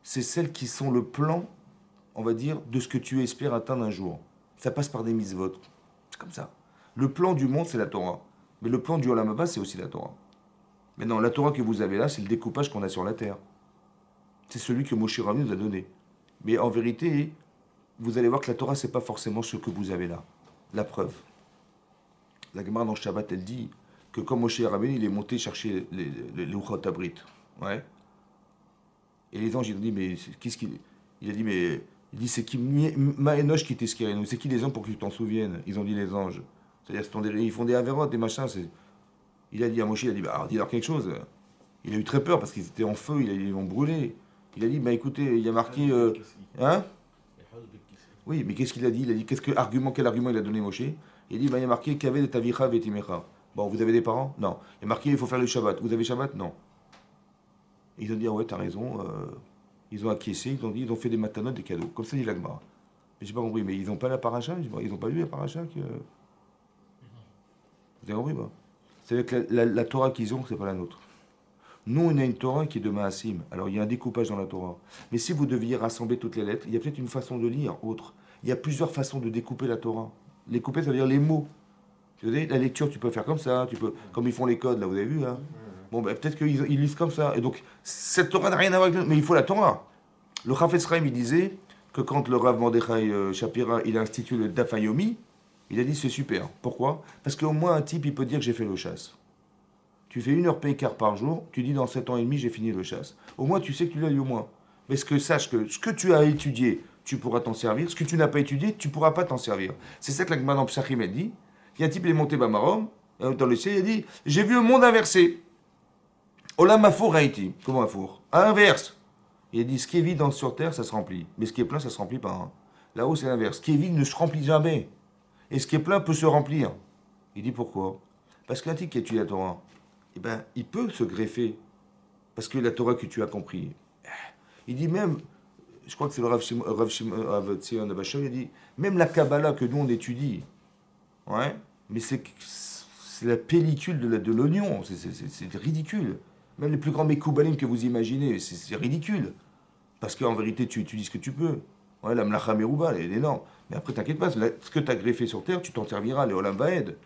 c'est celles qui sont le plan, on va dire, de ce que tu espères atteindre un jour. Ça passe par des mitzvot. C'est comme ça. Le plan du monde, c'est la Torah. Mais le plan du Olam Haba, c'est aussi la Torah. Maintenant, la Torah que vous avez là, c'est le découpage qu'on a sur la terre. C'est celui que Moshe Rabbeinu nous a donné. Mais en vérité, vous allez voir que la Torah, c'est pas forcément ce que vous avez là. La preuve. La Gemara dans Shabbat, elle dit que quand Moshe Rabbeinu, il est monté chercher les Luchot Abrit, ouais. Et les anges, ils ont dit, mais qu'est-ce qu'il... Il a dit, mais... Il dit, c'est qui Maénoch qui t'esquire. C'est qui les hommes pour que tu t'en souviennes? Ils ont dit les anges. C'est-à-dire, ils font des avérotes, des machins. Il a dit à Moshe, il a dit, bah, dis-leur quelque chose. Il a eu très peur parce qu'ils étaient en feu, ils vont brûler. Il a dit, bah écoutez, il y a marqué... hein? Oui, mais qu'est-ce qu'il a dit? Il a dit, quel argument il a donné Moshe? Il a dit, bah, il y a marqué, qu'avait de tavicha vetimecha. Bon, vous avez des parents? Non. Il y a marqué, il faut faire le Shabbat. Vous avez Shabbat? Non. Ils ont dit, ah ouais, t'as raison. Ils ont acquiescé, ils ont fait des matanotes, des cadeaux. Comme ça dit l'Agmara. Mais j'ai pas compris, mais ils n'ont pas la paracha? Ils n'ont pas lu la paracha que... Vous avez compris, pas? C'est avec la Torah qu'ils ont, c'est pas la nôtre. Nous, on a une Torah qui est de Maasim. Alors, il y a un découpage dans la Torah. Mais si vous deviez rassembler toutes les lettres, il y a peut-être une façon de lire, autre. Il y a plusieurs façons de découper la Torah. Les couper, ça veut dire les mots. Tu veux dire, la lecture, tu peux faire comme ça, tu peux, comme ils font les codes, là, vous avez vu, hein? Bon, ben, peut-être qu'ils lisent comme ça. Et donc, cette Torah n'a rien à voir avec... Mais il faut la Torah. Le Chafetz Chaim, il disait que quand le Rav Mordechai Shapira, il a institué le Daf Yomi, il a dit c'est super. Pourquoi? Parce qu'au moins un type, il peut dire que j'ai fait le chasse. Tu fais 1 heure quart par jour, tu dis dans 7 ans et demi, j'ai fini le chasse. Au moins, tu sais que tu l'as lu au moins. Mais sache que ce que tu as étudié, tu pourras t'en servir. Ce que tu n'as pas étudié, tu ne pourras pas t'en servir. C'est ça que la Gemara dans Psachim a dit. Il y a un type, il est monté Bamarom, dans le ciel, il a dit j'ai vu un monde inversé. Olam Afour Haïti. Comment Afour? À l'inverse. Il a dit ce qui est vide sur terre, ça se remplit. Mais ce qui est plein, ça ne se remplit pas. Hein. Là-haut, c'est l'inverse. Ce qui est vide ne se remplit jamais. Et ce qui est plein peut se remplir. Il dit pourquoi? Parce qu'un type qui étudie la Torah, eh ben, il peut se greffer. Parce que la Torah que tu as compris. Il dit même, je crois que c'est le Rav Tzion Abashon, il dit, même la Kabbalah que nous on étudie, ouais, mais c'est la pellicule de l'oignon. C'est ridicule. Même les plus grands Mekoubalim que vous imaginez, c'est ridicule. Parce qu'en vérité, tu dis ce que tu peux. Ouais, la Mlacha Merouba, elle est énorme. Mais après, t'inquiète pas, ce que tu as greffé sur terre, tu t'en serviras, les Olam Vaed.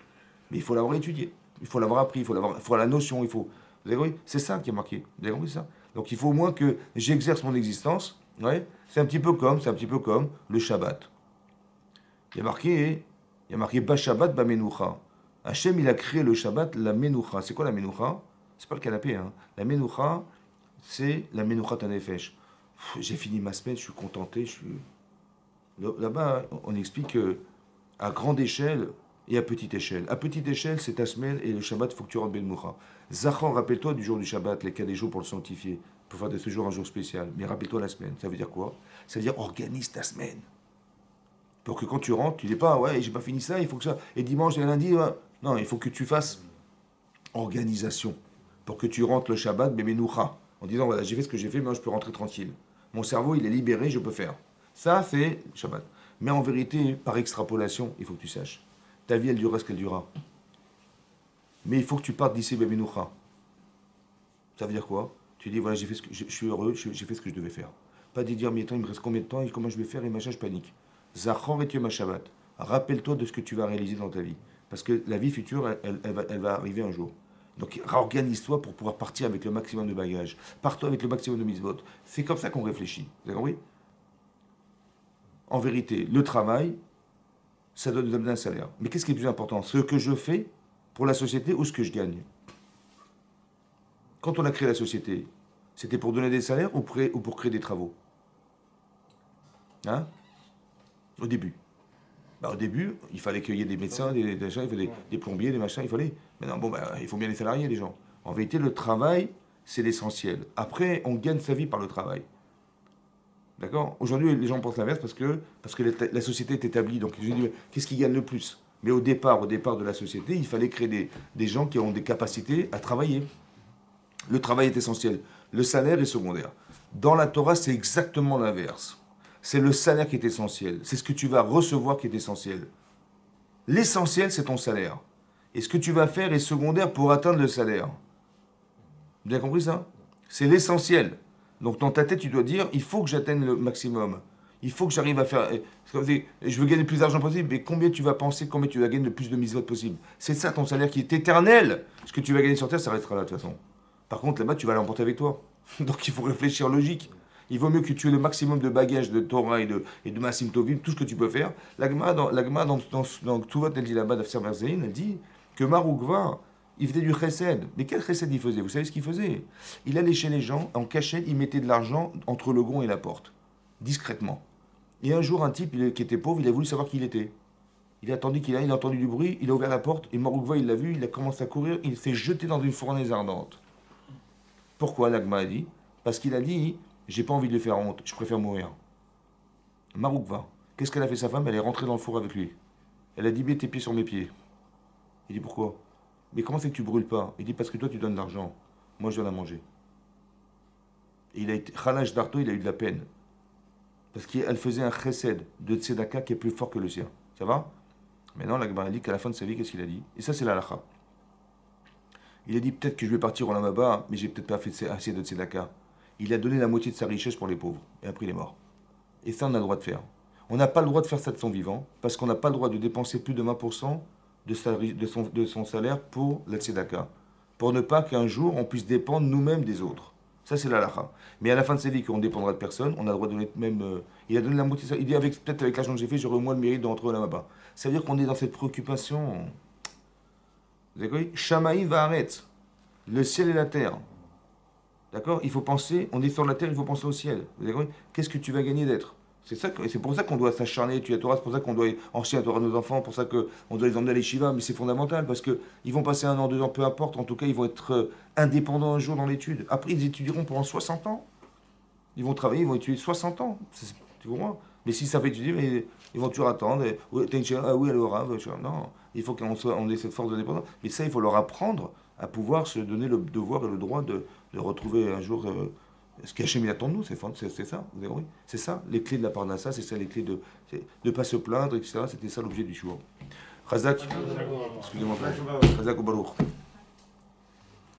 Mais il faut l'avoir étudié. Il faut l'avoir appris, il faut la notion, il faut... Vous avez compris? C'est ça qui est marqué. Vous avez compris ça? Donc il faut au moins que j'exerce mon existence. Ouais. C'est un petit peu comme le Shabbat. Il y a marqué Ba Shabbat Ba Menoucha. Hachem, il a créé le Shabbat, la Menoucha. C'est quoi la Menoucha? C'est pas le canapé, hein. La Menoucha, c'est la Menoucha Tanefesh. J'ai fini ma semaine, je suis contenté, Là-bas, on explique que à grande échelle et à petite échelle. À petite échelle, c'est ta semaine et le Shabbat, il faut que tu rentres Ben Moucha. Zachor, rappelle-toi du jour du Shabbat, les cas des jours pour le sanctifier, pour faire de ce jour un jour spécial. Mais rappelle-toi la semaine. Ça veut dire quoi? Ça veut dire organise ta semaine. Pour que quand tu rentres, tu dis pas, ouais, j'ai pas fini ça, il faut que ça. Et dimanche et lundi, ouais. Non, il faut que tu fasses organisation. Pour que tu rentres le Shabbat, Ben Moucha. En disant, voilà, j'ai fait ce que j'ai fait, mais je peux rentrer tranquille. Mon cerveau, il est libéré, je peux faire. Ça, c'est Shabbat. Mais en vérité, par extrapolation, il faut que tu saches. Ta vie, elle durera ce qu'elle durera. Mais il faut que tu partes d'ici Beminoucha. Ça veut dire quoi? Tu dis, voilà, j'ai fait ce que, je suis heureux, j'ai fait ce que je devais faire. Pas de dire, mais attends, il me reste combien de temps et comment je vais faire et machin, je panique. Zachor et Yom Shabbat. Rappelle-toi de ce que tu vas réaliser dans ta vie. Parce que la vie future, elle va arriver un jour. Donc, réorganise-toi pour pouvoir partir avec le maximum de bagages. Pars-toi avec le maximum de mitzvot. C'est comme ça qu'on réfléchit. Vous avez compris? En vérité, le travail, ça doit nous amener un salaire. Mais qu'est-ce qui est plus important? Ce que je fais pour la société ou ce que je gagne? Quand on a créé la société, c'était pour donner des salaires ou pour créer des travaux? Hein? Au début. Bah, au début, il fallait qu'il y ait des médecins, des gens, il fallait des plombiers, des machins, il fallait. Maintenant, bon, bah, il faut bien les salariés, les gens. En vérité, le travail, c'est l'essentiel. Après, on gagne sa vie par le travail. D'accord? Aujourd'hui, les gens pensent l'inverse parce que la société est établie. Donc, je dis, qu'est-ce qui gagne le plus? Mais au départ de la société, il fallait créer des gens qui ont des capacités à travailler. Le travail est essentiel. Le salaire est secondaire. Dans la Torah, c'est exactement l'inverse. C'est le salaire qui est essentiel. C'est ce que tu vas recevoir qui est essentiel. L'essentiel, c'est ton salaire. Et ce que tu vas faire est secondaire pour atteindre le salaire. Bien compris ça? C'est l'essentiel. Donc dans ta tête, tu dois dire, il faut que j'atteigne le maximum. Il faut que j'arrive à faire... Je veux gagner le plus d'argent possible, mais combien tu vas penser, combien tu vas gagner le plus de mitzvot possible? C'est ça ton salaire qui est éternel. Ce que tu vas gagner sur terre, ça restera là de toute façon. Par contre, là-bas, tu vas l'emporter avec toi. Donc il faut réfléchir logique. Il vaut mieux que tu aies le maximum de bagages de Torah et de Massim Tovim, tout ce que tu peux faire. La Gemara dans Tuvot, elle dit là-bas, d'Afsir Merzein, elle dit que Maroukva, il faisait du chesed. Mais quel chesed il faisait? Vous savez ce qu'il faisait? Il allait chez les gens, en cachette, il mettait de l'argent entre le gond et la porte, discrètement. Et un jour, un type qui était pauvre, il a voulu savoir qui il était. Il a attendu il a entendu du bruit, il a ouvert la porte, et Maroukva, il l'a vu, il a commencé à courir, il s'est jeté dans une fournaise ardente. Pourquoi l'Agma a dit? Parce qu'il a dit, j'ai pas envie de lui faire honte, je préfère mourir. Maroukva, qu'est-ce qu'elle a fait sa femme? Elle est rentrée dans le four avec lui. Elle a dit, mets tes pieds sur mes pieds. Il dit, pourquoi? Mais comment c'est que tu brûles pas? Il dit, parce que toi tu donnes de l'argent, moi je dois la manger. Et il a été, Khalaj Darto, il a eu de la peine. Parce qu'elle faisait un chesed de tzedaka qui est plus fort que le sien. Ça va? Maintenant, l'Agma a dit qu'à la fin de sa vie, qu'est-ce qu'il a dit? Et ça, c'est la halakha. Il a dit peut-être que je vais partir au Lamaba, mais j'ai peut-être pas fait assez de tzedaka. Il a donné la moitié de sa richesse pour les pauvres. Et après, il est mort. Et ça, on a le droit de faire. On n'a pas le droit de faire ça de son vivant, parce qu'on n'a pas le droit de dépenser plus de 20% de son salaire pour la tzedaka. Pour ne pas qu'un jour, on puisse dépendre nous-mêmes des autres. Ça, c'est la halakha. Mais à la fin de sa vie, qu'on ne dépendra de personne, on a le droit de donner même... il a donné la moitié de ça. Il dit, peut-être avec l'argent que j'ai fait, j'aurai au moins le mérite de rentrer au Lamaba. Ça veut dire qu'on est dans cette préoccupation... Vous avez compris? Shamaï va arrêter. Le ciel et la terre. D'accord? Il faut penser, on est sur la terre, il faut penser au ciel. Vous avez compris? Qu'est-ce que tu vas gagner d'être? C'est pour ça qu'on doit s'acharner, tu es à Torah, c'est pour ça qu'on doit enseigner à Torah à nos enfants, pour ça qu'on doit les emmener à l'Eshiva, mais c'est fondamental, parce qu'ils vont passer 1 an, 2 ans, peu importe, en tout cas, ils vont être indépendants un jour dans l'étude. Après, ils étudieront pendant 60 ans. Ils vont travailler, ils vont étudier 60 ans. Tu vois? Mais si ça fait étudier, mais ils vont toujours attendre. Ah oui, alors, non. Il faut qu'on ait cette force de dépendance. Mais ça, il faut leur apprendre à pouvoir se donner le devoir et le droit de retrouver un jour ce qu'Hachem attend de nous. C'est ça, vous avez compris? C'est ça, les clés de la parnassa, c'est ça, les clés de ne pas se plaindre, etc. C'était ça l'objet du choix. Chazak, excusez-moi, Chazak ou Baruch.